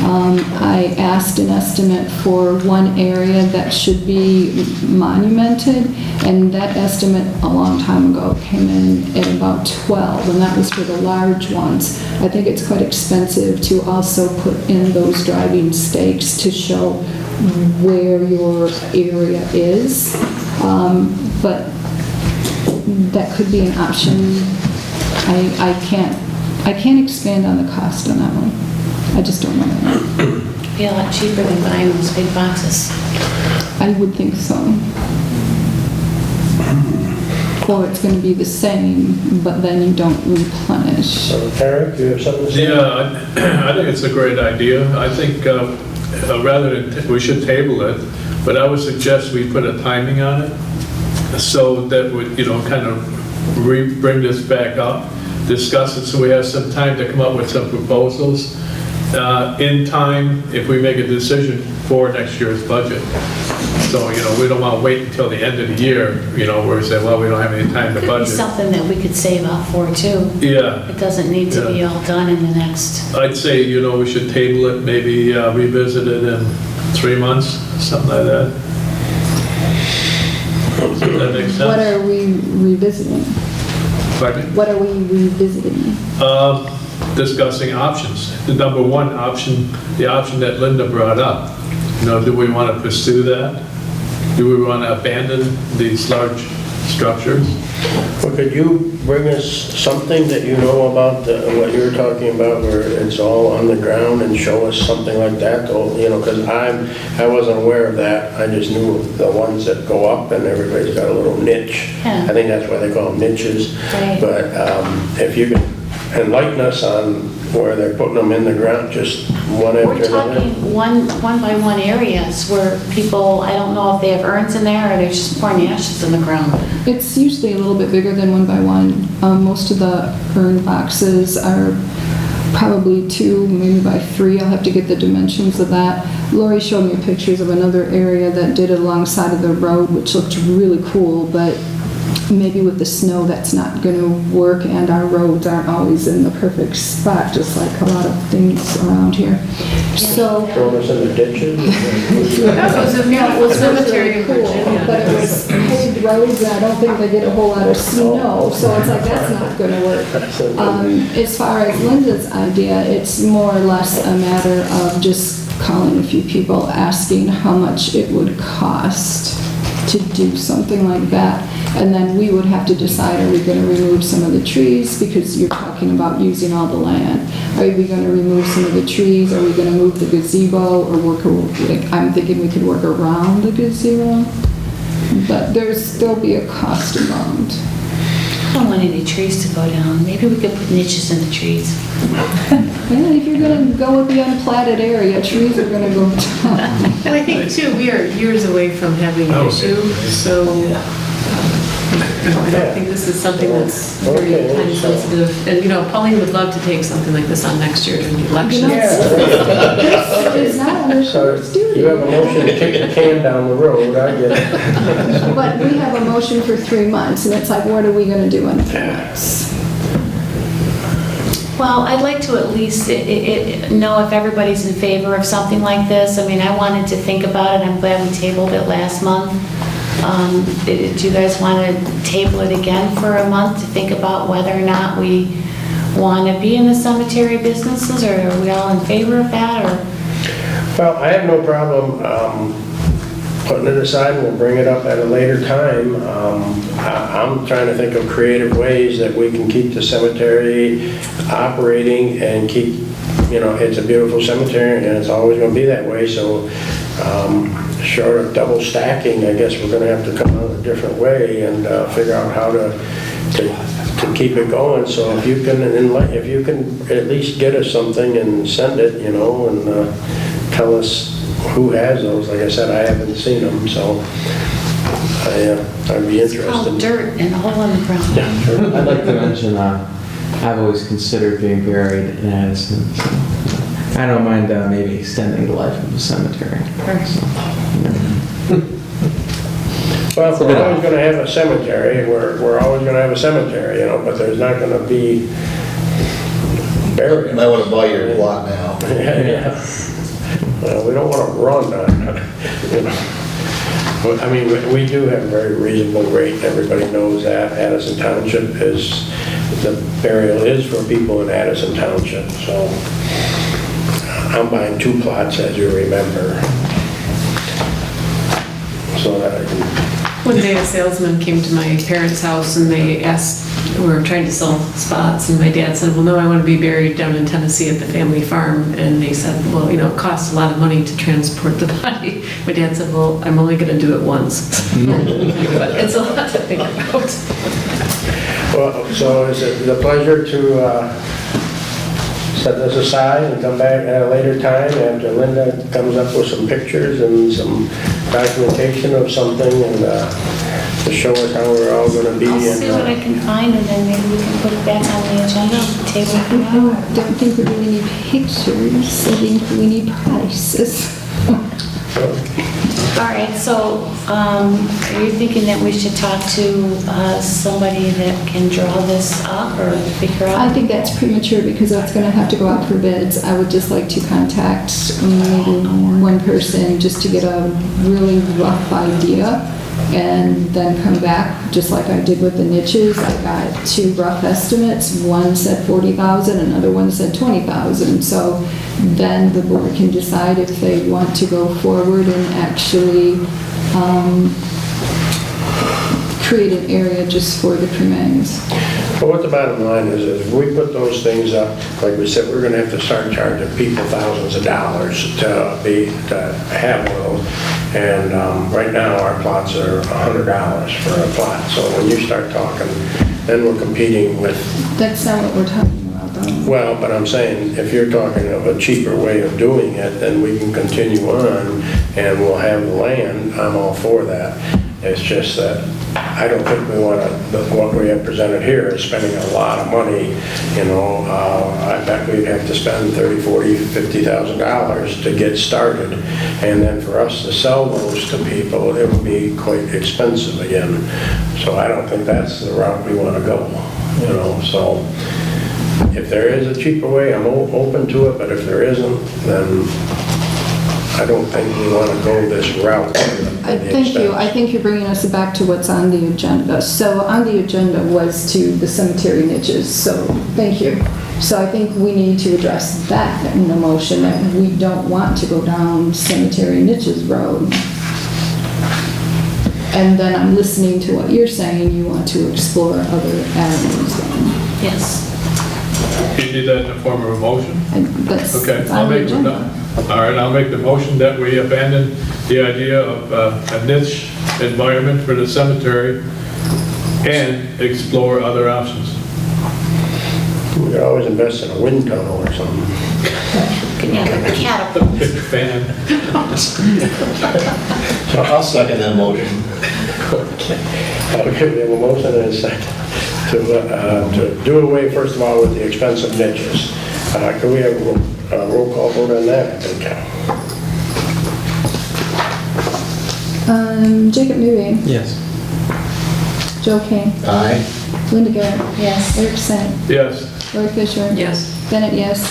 I asked an estimate for one area that should be monumented, and that estimate a long time ago came in at about 12, and that was for the large ones. I think it's quite expensive to also put in those driving stakes to show where your area is, but that could be an option. I can't expand on the cost on that one. I just don't know. It'd be a lot cheaper than buying those big boxes. I would think so. Or it's going to be the same, but then you don't replenish. So, Eric, you have something to say? Yeah, I think it's a great idea. I think rather than, we should table it, but I would suggest we put a timing on it so that would, kind of bring this back up, discuss it so we have some time to come up with some proposals in time if we make a decision for next year's budget. So, we don't want to wait until the end of the year, where we say, well, we don't have any time to Could be budget. something that we could save up for too. Yeah. It doesn't need to be all done in the next. I'd say, we should table it, maybe revisit it in 3 months, something like that. Does that make sense? What are we revisiting? Pardon me? What are we revisiting? Discussing options. The number one option, the option that Linda brought up. Do we want to pursue that? Do we want to abandon these large structures? Well, could you bring us something that you know about what you're talking about, where it's all on the ground, and show us something like that? Because I wasn't aware of that. I just knew the ones that go up, and everybody's got a little niche. Yeah. I think that's why they call them niches. Right. But if you can enlighten us on where they're putting them in the ground, just one after We're another. talking one by one areas where people, I don't know if they have urns in there or they're just pouring ashes in the ground. It's usually a little bit bigger than 1 by 1. Most of the urn boxes are probably 2, maybe by 3. I'll have to get the dimensions of that. Lori showed me pictures of another area that did it alongside of the road, which looked really cool, but maybe with the snow that's not going to work, and our roads aren't always in the perfect spot, just like a lot of things around here. So, Throw us in the ditches. no, it was really cool, but it was paved roads, and I don't think they get a whole lot of snow, so it's like, that's not going to work. As far as Linda's idea, it's more or less a matter of just calling a few people, asking how much it would cost to do something like that. And then we would have to decide, are we going to remove some of the trees, because you're talking about using all the land. Are we going to remove some of the trees? Are we going to move the gazebo, or I'm thinking we could work around the gazebo, but there'll be a cost involved. I don't want any trees to go down. Maybe we could put niches in the trees. And if you're going to go with the unplatted area, trees are going to go down. And I think too, we are years away from having an issue, so I don't think this is something that's very time sensitive. And, Pauline would love to take something like this on next year during the election. It's not under So sheriff's duty. you have a motion to kick the can down the road, I get it. But we have a motion for 3 months, and it's like, what are we going to do in 3 months? Well, I'd like to at least know if everybody's in favor of something like this. I mean, I wanted to think about it. I'm glad we tabled it last month. Do you guys want to table it again for a month to think about whether or not we want to be in the cemetery businesses, or are we all in favor of that? Or Well, I have no problem putting it aside, and we'll bring it up at a later time. I'm trying to think of creative ways that we can keep the cemetery operating and keep, it's a beautiful cemetery, and it's always going to be that way, so short of double stacking, I guess we're going to have to come out a different way and figure out how to keep it going. So if you can at least get us something and send it, and tell us who has those. Like I said, I haven't seen them, so I'd be it's interested. called dirt and a hole in the ground. Yeah, sure. I'd like to mention, I've always considered being buried in Addison. So I don't mind maybe extending the life of the cemetery. So, Well, if we're always gonna have a cemetery, we're always gonna have a cemetery, but there's not gonna be burial. You might want to buy your plot now. Yeah. Well, we don't wanna run on, But, I mean, we do have a very reasonable rate, everybody knows that. Addison Township the burial is for people in Addison Township, so I'm buying 2 plots, as you remember. So that I can... One day a salesman came to my parents' house and they asked, we were trying to sell spots, and my dad said, well, no, I want to be buried down in Tennessee at the family farm. And they said, well, it costs a lot of money to transport the body. My dad said, well, I'm only going to do it once. But it's a lot to think about. Well, so is it the pleasure to set this aside and come back at a later time after Linda comes up with some pictures and some documentation of something and to show us how we're all going to be? I'll see what I can find, and then maybe we can put it back on the agenda table for I now. don't think we really need pictures, I think we need prices. All right, so are you thinking that we should talk to somebody that can draw this up or figure out? I think that's premature because that's going to have to go out for bids. I would just like to contact maybe one person just to get a really rough idea and then come back, just like I did with the niches. I got 2 rough estimates. One said 40,000, another one said 20,000. So then the board can decide if they want to go forward and actually create an area just for the cremains. Well, what the bottom line is if we put those things up, like we said, we're going to have to start charging people thousands of dollars to have one of those. And right now, our plots are $100 for a plot. So when you start talking, then we're competing with... That's not what we're talking about, though. Well, but I'm saying, if you're talking of a cheaper way of doing it, then we can continue on and we'll have the land. I'm all for that. It's just that I don't think we want to, what we have presented here is spending a lot of money, I bet we'd have to spend $30,000, $40,000, $50,000 to get started. And then for us to sell those to people, it would be quite expensive again. So I don't think that's the route we want to go, so if there is a cheaper way, I'm open to it, but if there isn't, then I don't think we want to go this route. Thank you. I think you're bringing us back to what's on the agenda. So on the agenda was to the cemetery niches, so thank you. So I think we need to address that in the motion, that we don't want to go down cemetery niches road. And then I'm listening to what you're saying, you want to explore other avenues then. Yes. You need that in the form of a motion? That's Okay, on the agenda. all right, I'll make the motion that we abandon the idea of a niche environment for the cemetery and explore other options. We could always invest in a wind tunnel or something. Yeah, catapult. Big fan. So I'll second that motion. Okay, we have a motion and a second to do away, first of all, with the expensive niches. Can we have a roll call vote on that, I think? Jacob Newby. Yes. Joe King. Aye. Linda Garrett. Yes. Eric Sennett. Yes. Lori Fisher. Yes. Bennett, yes.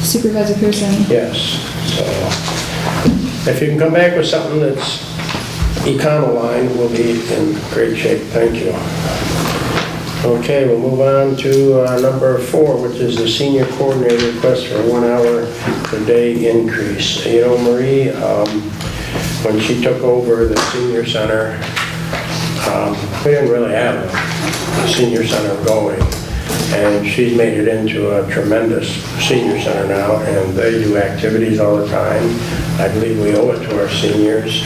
Supervisor Pearson. Yes. So if you can come back with something that's econoline, we'll be in great shape. Thank you. Okay, we'll move on to number 4, which is the senior coordinator request for a 1 hour per day increase. Marie, when she took over the senior center, we didn't really have a senior center going. And she's made it into a tremendous senior center now, and they do activities all the time. I believe we owe it to our seniors.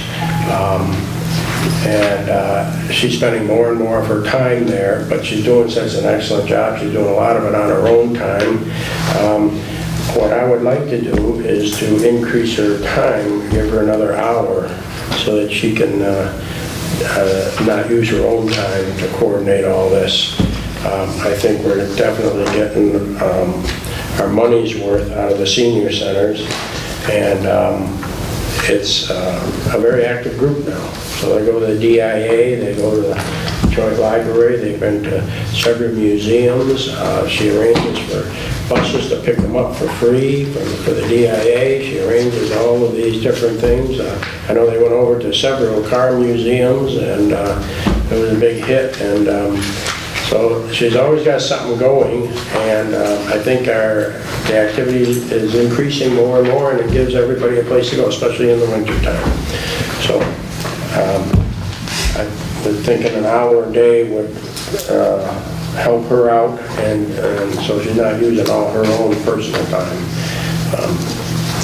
She's spending more and more of her time there, but she's doing such an excellent job. She's doing a lot of it on her own time. What I would like to do is to increase her time, give her another hour, so that she can not use her own time to coordinate all this. I think we're definitely getting our money's worth out of the senior centers, and it's a very active group now. So they go to the DIA, they go to the Joint Library, they've been to several museums. She arranges for buses to pick them up for free for the DIA. She arranges all of these different things. I know they went over to several car museums, and it was a big hit. And so she's always got something going, and I think the activity is increasing more and more, and it gives everybody a place to go, especially in the wintertime. So I was thinking an hour a day would help her out, and so she's not using all her own personal time.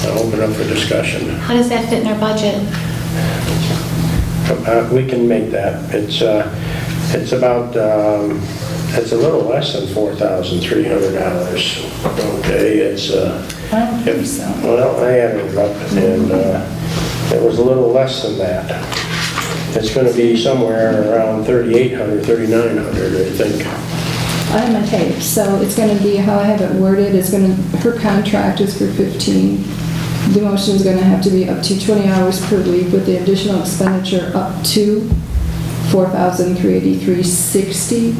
I'll open up for discussion. How does that fit in our budget? We can make that. It's about, it's a little less than $4,300. Okay, it's, I don't think so. well, I added it up, and it was a little less than that. It's going to be somewhere around $3,800, $3,900, I think. I have my tape, so it's going to be how I have it worded. It's going to, her contract is for 15. The motion is going to have to be up to 20 hours per week with the additional expenditure up to $4,383.60.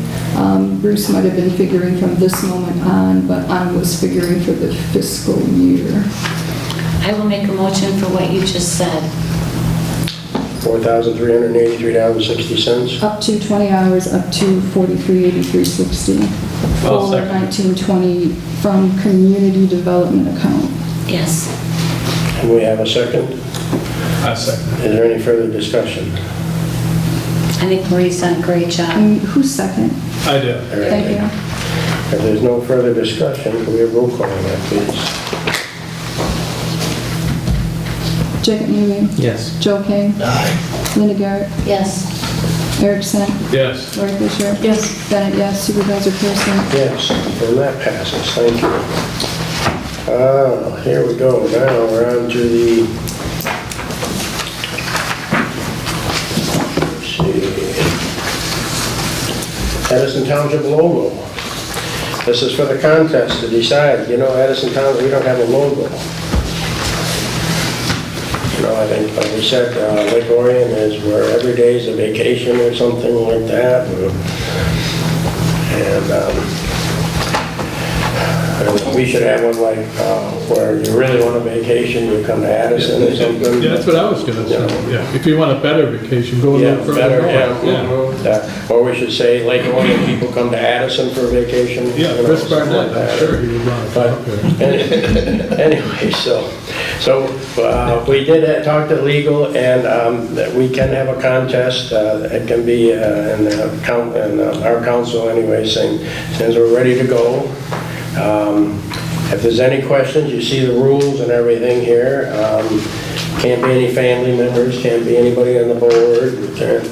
Bruce might have been figuring from this moment on, but I was figuring for the fiscal year. I will make a motion for what you just said. $4,383.60. Up to 20 hours, up to $4,383.60 I'll for second. 1920 from community development account. Yes. Can we have a second? I second. Is there any further discussion? I think Marie's done a great job. Who's second? I do. All right. Thank you. If there's no further discussion, can we have roll call on that, please? Jacob Newman. Yes. Joe King. Linda Garrett. Yes. Erickson. Yes. Lori Fisher. Yes. Bennett, yes. Supervisor Pearson. Yes, and that passes, thank you. Here we go, now we're on to the, let's see, Addison Township logo. This is for the contest to decide, Addison Township, we don't have a logo. I think, like we said, Lake Orion is where every day is a vacation or something like that. And we should have one like where you really want a vacation, you come to Addison or something. Yeah, that's what I was gonna say. Yeah, if you want a better vacation, go a Yeah, little further better, north. yeah. Or we should say Lake Orion people come to Addison for a vacation. Yeah, Chris Barnett, I'm sure he would want to But come up here. anyway, so we did talk to legal, and that we can have a contest. It can be in our council anyway, saying since we're ready to go. If there's any questions, you see the rules and everything here. Can't be any family members, can't be anybody on the board, can't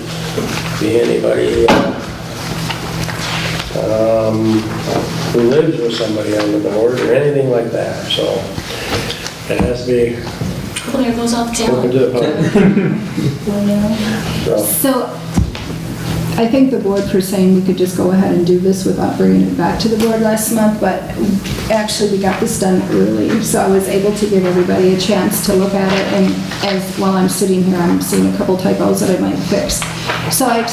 be anybody who lives with somebody on the board or anything like that. So it has to be Well, there goes all the open talent. to the public. So, So I think the board for saying we could just go ahead and do this without bringing it back to the board last month, but actually we got this done early, so I was able to give everybody a chance to look at it, and while I'm sitting here, I'm seeing a couple typos that I might fix. So I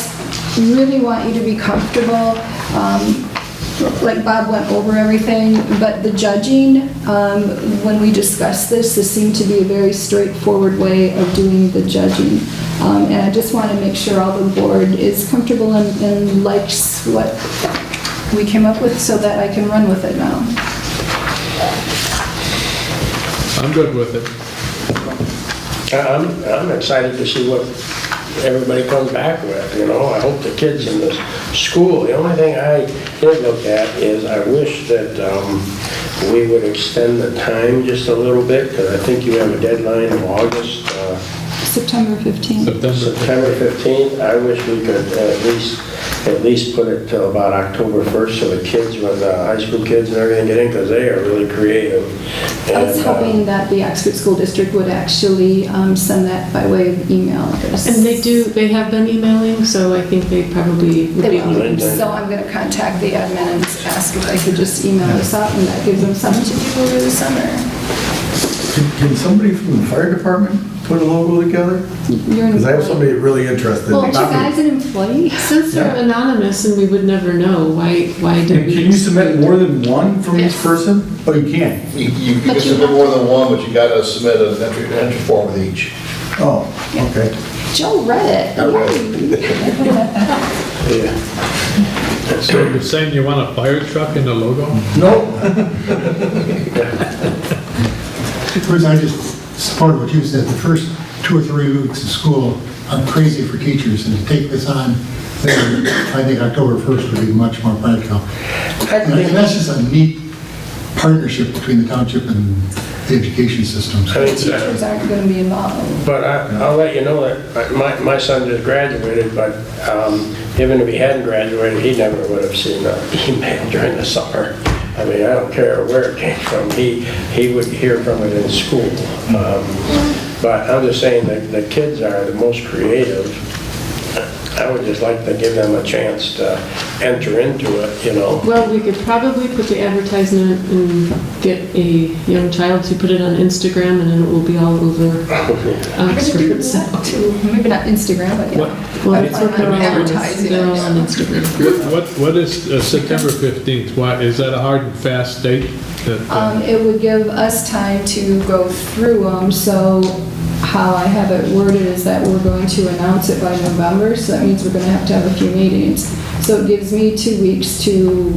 really want you to be comfortable. Like Bob went over everything, but the judging, when we discussed this seemed to be a very straightforward way of doing the judging. And I just want to make sure all the board is comfortable and likes what we came up with so that I can run with it now. I'm good with it. I'm excited to see what everybody comes back with, I hope the kids in the school, the only thing I did look at is I wish that we would extend the time just a little bit, because I think you have a deadline of August, September 15th. September 15th. I wish we could at least at least put it till about October 1st so the kids, when the high school kids and everything get in, because they are really creative. I was And, hoping that the Oxford School District would actually send that by way of email address. And they have been emailing, so I think they probably would They be able will. to. So I'm going to contact the admin and ask if they could just email us out, and that gives them something to do over the summer. Can somebody from the fire department put a logo together? You're an Because I have employee. somebody really interested. Aren't you guys an employee? Since they're Yeah. anonymous and we would never know, why do And we? can you submit more than one from each person? Oh, you can? You can submit more than one, but you gotta submit an entry form with each. Oh, okay. Joe read it. yeah. So you're saying you want a fire truck in the logo? No. First, I just support what you said. The first 2 or 3 weeks of school are crazy for teachers, and to take this on, then I think October 1st would be much more practical. And that's just a neat partnership between the township and the education systems. I think, Teachers aren't going to be involved. but I'll let you know that my son just graduated, but even if he hadn't graduated, he never would have seen an email during the summer. I mean, I don't care where it came from, he would hear from it in school. But I'm just saying that the kids are the most creative. I would just like to give them a chance to enter into it, you know? Well, we could probably put the advertisement and get a young child to put it on Instagram, and then it will be all over Oxford. So. Too. Maybe not Instagram, but yeah. Well, it's what they're all on, Advertising. they're all on Instagram. What is September 15th? Why, is that a hard and fast date? That, It would give us time to go through them, so how I have it worded is that we're going to announce it by November, so that means we're going to have a few meetings. So it gives me 2 weeks to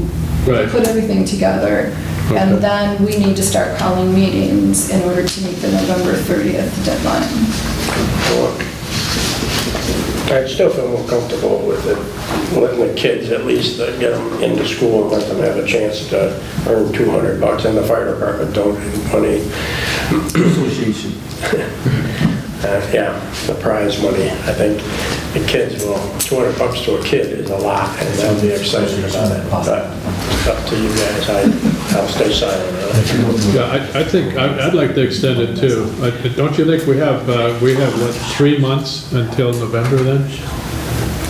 Right. put everything together. Okay. And then we need to start calling meetings in order to meet the November 30th deadline. I still feel more comfortable with it, letting the kids at least get them into school and let them have a chance to earn $200, and the fire department donate money. Association. Yeah, the prize money, I think the kids will, $200 to a kid is a lot, and they'll be excited about it. But it's up to you guys, I'll stay silent on it. yeah, I think, I'd like to extend it too. Don't you think we have, what, 3 months until November then?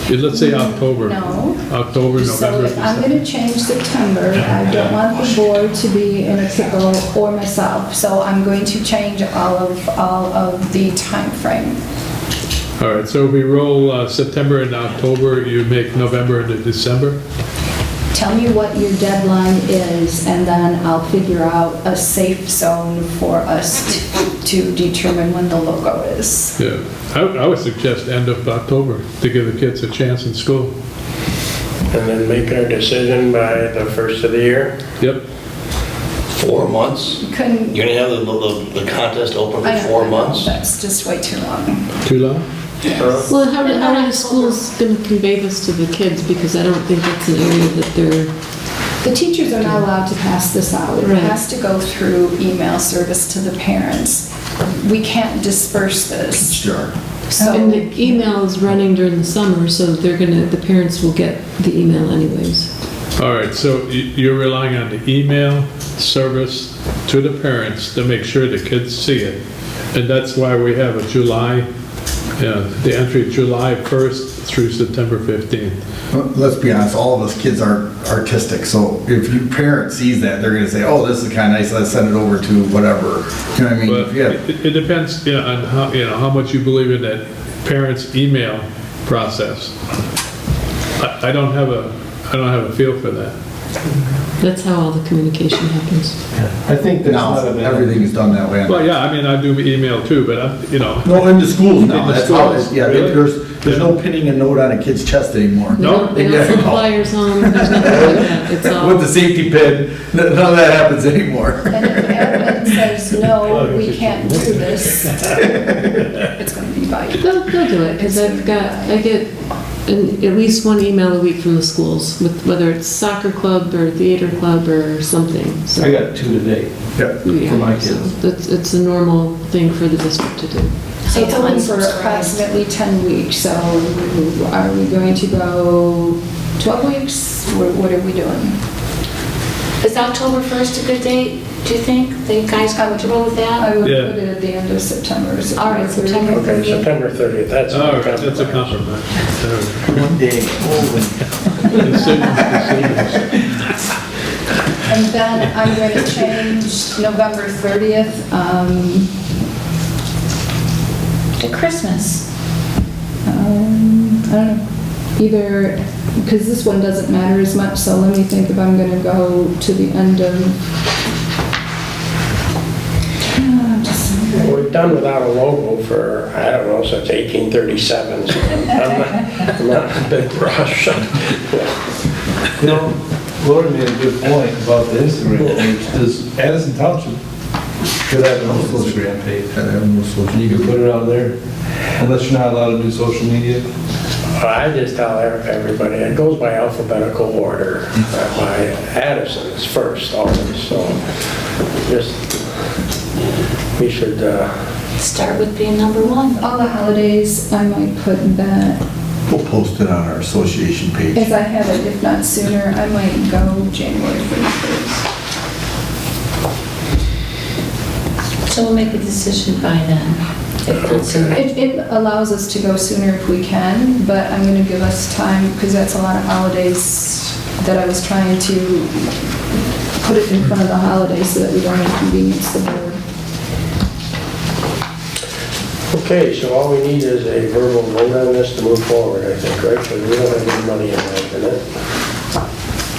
Let's say October. No. October, So November, if I'm going to change September, I don't want the board to be in a pickle or myself, so I'm going to change all of the time frame. All right, so if we roll September and October, you make November into December? Tell me what your deadline is, and then I'll figure out a safe zone for us to determine when the logo is. Yeah, I would suggest end of October to give the kids a chance in school. And then make our decision by the first of the year. Yep. 4 months? Couldn't, You're gonna have the contest open I for know, 4 I know, months? that's just way too long. Too long? Well, how are the schools going to convey this to the kids? Because I don't think that's an area that they're... The teachers are not allowed to pass this out. It Right. has to go through email service to the parents. We can't disperse this. Sure. So, And the email is running during the summer, so the parents will get the email anyways. All right, so you're relying on the email service to the parents to make sure the kids see it. And that's why we have a July, the entry July 1st through September 15th. Well, let's be honest, all of us kids are artistic, so if your parent sees that, they're gonna say, oh, this is kinda nice, let's send it over to whatever. You know what I mean? But Yeah. it depends, on how much you believe in that parents' email process. I don't have a feel for that. That's how all the communication happens. I think there's Now, not a... everything is done that way. Well, yeah, I mean, I do email too, but No, in the schools now, In the that's how, schools, yeah, really? there's no pinning a note on a kid's chest anymore. No? They don't send flyers home, there's nothing like that. It's all... With the safety pin, none of that happens anymore. and if admin says, no, we can't do this, it's going to be by you. They'll do it, because I get at least one email a week from the schools, with whether it's soccer club or theater club or something. So, I got 2 today Yeah. for my so kids. it's a normal thing for the district to do. So it's only for approximately 10 weeks, so are we going to go 12 weeks, what are we doing? Is October 1st a good date, do you think? The guys comfortable with that? I would Yeah. put it at the end of September. All right, September Okay, 30th. September 30th, that's. All right, that's a compromise. One day. Decisions. And then I'm going to change November 30th. To Christmas. I don't know, either, because this one doesn't matter as much, so let me think if I'm going to go to the end of, We've done without a logo for, I don't know, since 1837, so I'm not in a big rush. You know, Lori made a good point about the Instagram page. Does Addison Township should have an Instagram page? You can put it on there, unless you're not allowed to do social media. I just tell everybody, it goes by alphabetical order. My Addison is first always, so just, we should, Start with being number one. all the holidays, I might put that, We'll post it on our association page. as I have it, if not sooner, I might go January 31st. So we'll make a decision by then, if not sooner. It allows us to go sooner if we can, but I'm going to give us time, because that's a lot of holidays that I was trying to put it in front of the holidays so that we don't inconvenience the board. okay, so all we need is a verbal vote on this to move forward, I think, right? Because we don't have any money involved in it.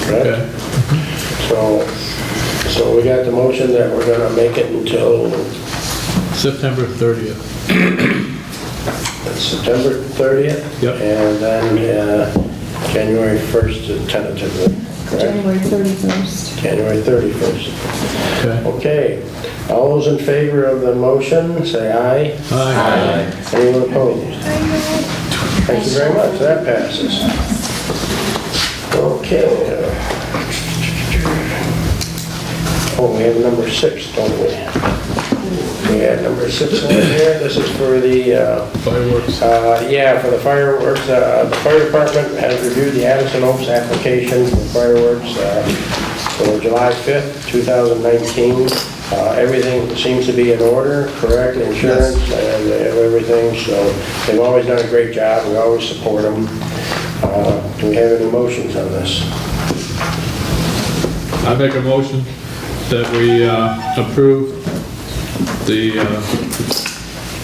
Correct? Okay. So we got the motion that we're gonna make it until September 30th. September 30th? Yep. And then January 1st tentatively, correct? January 31st. January 31st. Okay. Okay, all those in favor of the motion, say aye. Aye. Anyone opposed? Thank you very much, that passes. Okay. Oh, we have number 6, don't we? We have number 6 on here, this is for the, Fireworks. yeah, for the fireworks. The fire department has reviewed the Addison Oaks application for fireworks for July 5th, 2019. Everything seems to be in order, correct? Insurance, they have everything, so they've always done a great job. We always support them. Do we have any motions on this? I make a motion that we approve the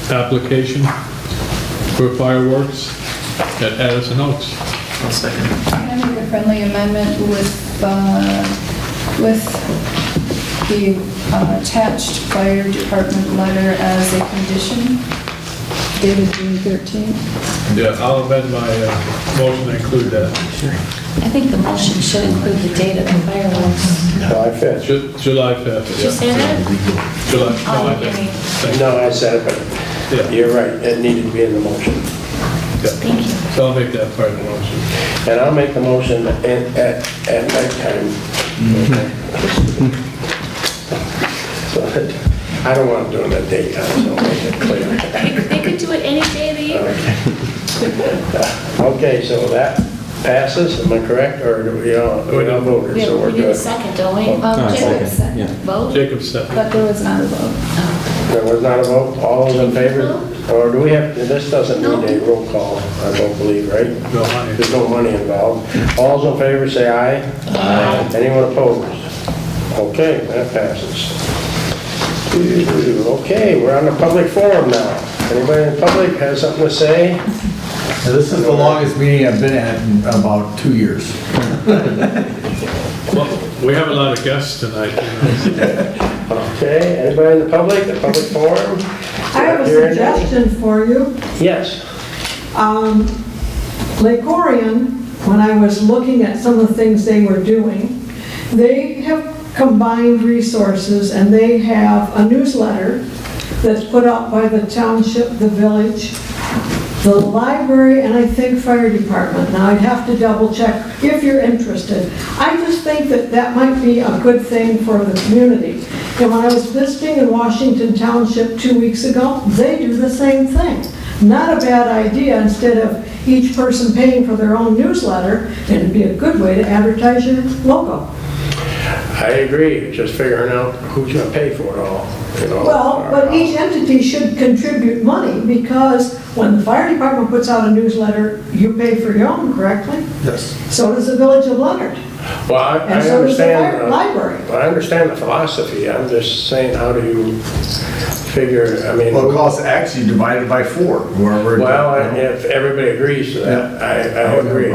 application for fireworks at Addison Oaks. Can I make a friendly amendment with the attached fire department letter as a condition, dated June 13th? Yeah, I'll amend my motion to include that. I think the motion should include the date of the fireworks. July 5th. July 5th, Did you yeah. say that? July, no, Oh, I okay. think. No, I said it, Yeah. but you're right, it needed to be in the motion. Thank you. So I'll make that part of the motion. And I'll make the motion at nighttime. So I don't want to do it at daytime, so I'll make it clear. They could do it any day of the year. Okay, so that passes, am I correct? Or do we all voted, so we're We need a good? second, don't we? Jacob said, Vote? Jacob said. but there was not a vote. There was not a vote, all those in favor? Or do we have, this doesn't need a roll call, I don't believe, right? No money. There's no money involved. All those in favor say aye. Aye. Anyone opposed? Okay, that passes. Okay, we're on the public forum now. Anybody in the public has something to say? Now, this is the longest meeting I've been at in about 2 years. Well, we have a lot of guests tonight, you know. Okay, anybody in the public forum? I have a Hear any? suggestion for you. Yes. Lake Orion, when I was looking at some of the things they were doing, they have combined resources and they have a newsletter that's put out by the township, the village, the library, and I think fire department. Now, I'd have to double check if you're interested. I just think that that might be a good thing for the community. And when I was visiting in Washington Township 2 weeks ago, they do the same thing. not a bad idea. Instead of each person paying for their own newsletter, it'd be a good way to advertise your logo. I agree, just figuring out who's gonna pay for it all, you know. Well, but each entity should contribute money, because when the fire department puts out a newsletter, you pay for your own, correctly? Yes. So does the Village of Leonard. Well, I And so does the understand, library. I understand the philosophy, I'm just saying, how do you figure, I mean. Well, it costs actually divided by 4, wherever. Well, if everybody agrees to that, I agree.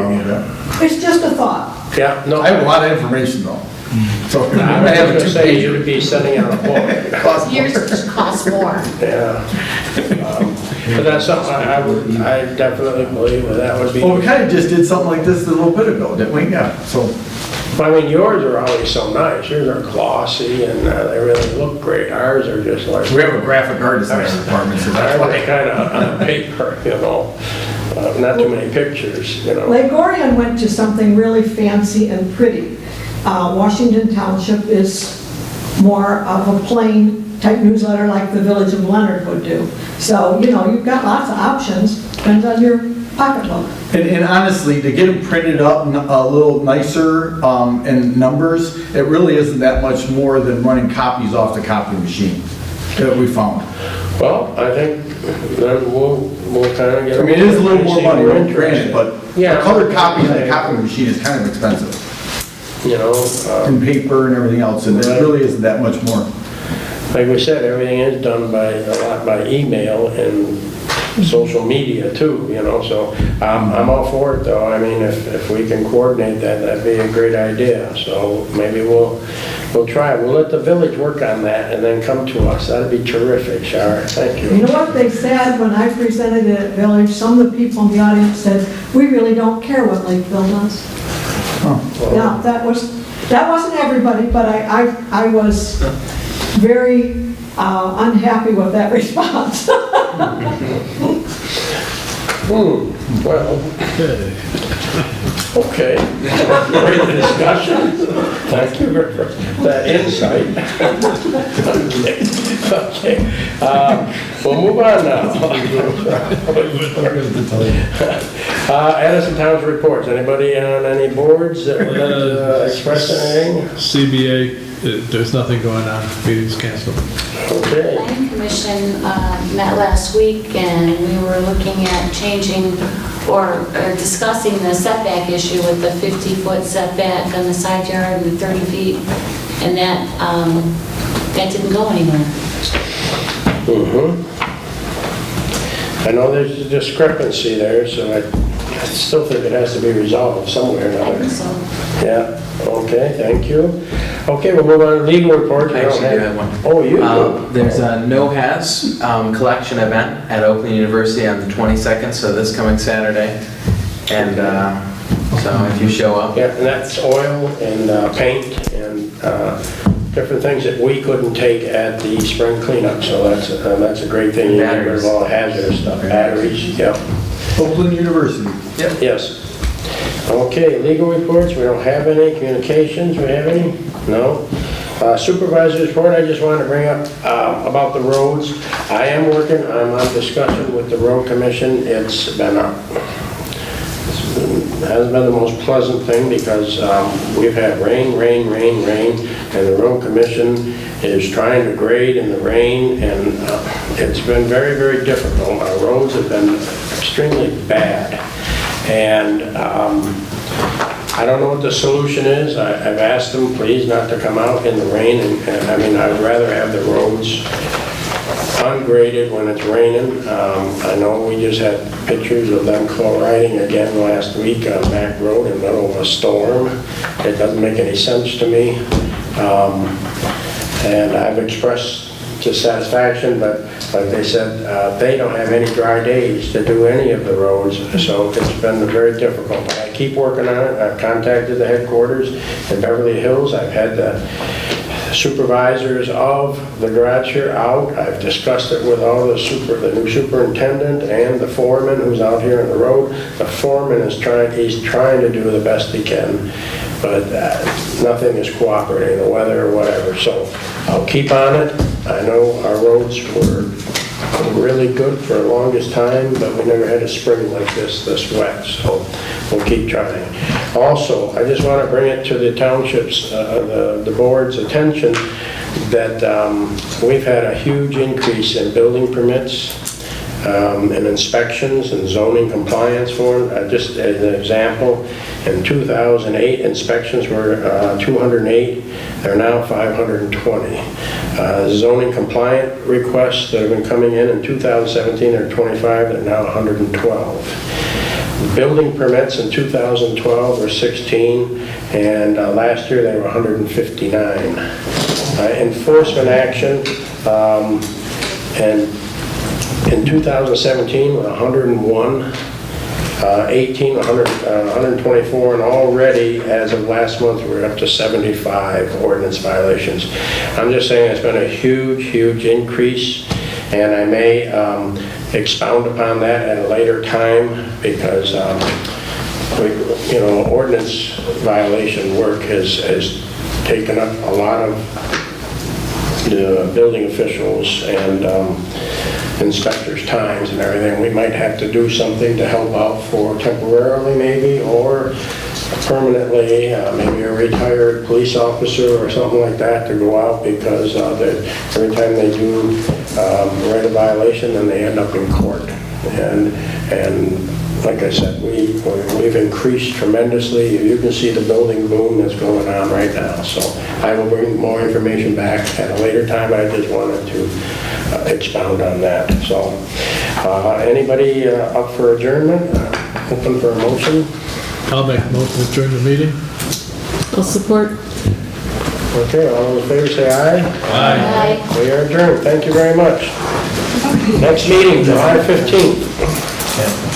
It's just a thought. Yeah, no. I have a lot of information though. So I was gonna say, you would be sending out a book. Yours costs more. Yeah. But that's something I definitely believe that would be. Well, we kind of just did something like this a little bit ago, didn't we? Yeah, so. I mean, yours are always so nice. Yours are glossy and they really look great. Ours are just like. We have a graphic artist in our department, so that's Ours why. are kind of on paper, you know, not too many pictures, you know. Lake Orion went to something really fancy and pretty. Washington Township is more of a plain type newsletter like the Village of Leonard would do. So, you know, you've got lots of options, depends on your pocketbook. And honestly, to get them printed up a little nicer in numbers, it really isn't that much more than running copies off the copy machine that we found. Well, I think then we'll kind of get. I mean, it is a little more money, interested. granted, but Yeah. a colored copy on the copy machine is kind of expensive. You know. And paper and everything else, and it really isn't that much more. Like we said, everything is done a lot by email and social media too, you know, so I'm all for it though. I mean, if we can coordinate that, that'd be a great idea. So maybe we'll try it. We'll let the village work on that and then come to us. That'd be terrific, Shar. Thank you. You know what they said when I presented it at Village? Some of the people in the audience said, we really don't care what Lakeville does. Now, that wasn't everybody, but I was very unhappy with that response. Well, okay. Great discussion. Thank you for that insight. Okay. We'll move on now. Addison Township reports. Anybody on any boards that would like to express anything? CBA, there's nothing going on, meeting's canceled. Okay. Planning Commission met last week, and we were looking at changing or discussing the setback issue with the 50-foot setback on the side yard and 30 feet, and that didn't go anywhere. I know there's a discrepancy there, so I still think it has to be resolved somewhere or I another. think so. Yeah, okay, thank you. Okay, we'll move on to legal reports. I actually do have one. Oh, you do? There's a No-Haz collection event at Oakland University on the 22nd, so this coming Saturday. And so if you show up. Yeah, and that's oil and paint and different things that we couldn't take at the spring cleanup, so that's a great thing. You get rid of all the hazardous stuff, batteries, yeah. Oakland University. Yep. Yes. Okay, legal reports, we don't have any. Communications, we have any? No. Supervisor's report, I just wanted to bring up about the roads. I'm on discussion with the road commission. It hasn't been the most pleasant thing because we've had rain, and the road commission is trying to grade in the rain, and it's been very, very difficult. Our roads have been extremely bad, and I don't know what the solution is. I've asked them, please, not to come out in the rain, and I mean, I would rather have the roads ungraded when it's raining. I know we just had pictures of them riding again last week on Mack Road in the middle of a storm. It doesn't make any sense to me. And I've expressed dissatisfaction, but like they said, they don't have any dry days to do any of the roads, so it's been very difficult. But I keep working on it. I've contacted the headquarters in Beverly Hills. I've had the supervisors of the garage here out. I've discussed it with all the new superintendent and the foreman who's out here on the road. The foreman is trying to do the best he can, but nothing is cooperating, the weather or whatever. So I'll keep on it. I know our roads were really good for the longest time, but we never had a spring like this wet, so we'll keep trying. Also, I just want to bring it to the township's, the board's attention that we've had a huge increase in building permits and inspections and zoning compliance for them. Just as an example, in 2008, inspections were 208. They're now 520. Zoning compliant requests that have been coming in 2017 are 25. They're now 112. Building permits in 2012 were 16, and last year they were 159. Enforcement action, and in 2017 were 101, 18, 124, and already as of last month we're up to 75 ordinance violations. I'm just saying it's been a huge increase, and I may expound upon that at a later time because ordinance violation work has taken up a lot of the building officials and inspectors' times and everything. We might have to do something to help out for temporarily maybe, or permanently, maybe a retired police officer or something like that to go out, because every time they do write a violation, then they end up in court. And like I said, we've increased tremendously. You can see the building boom that's going on right now. So I will bring more information back at a later time. I just wanted to expound on that. So anybody up for adjournment? Open for a motion? I'll make a motion to adjourn the meeting. I'll support. Okay, all those in favor say aye. Aye. We are adjourned. Thank you very much. Next meeting, July 15th.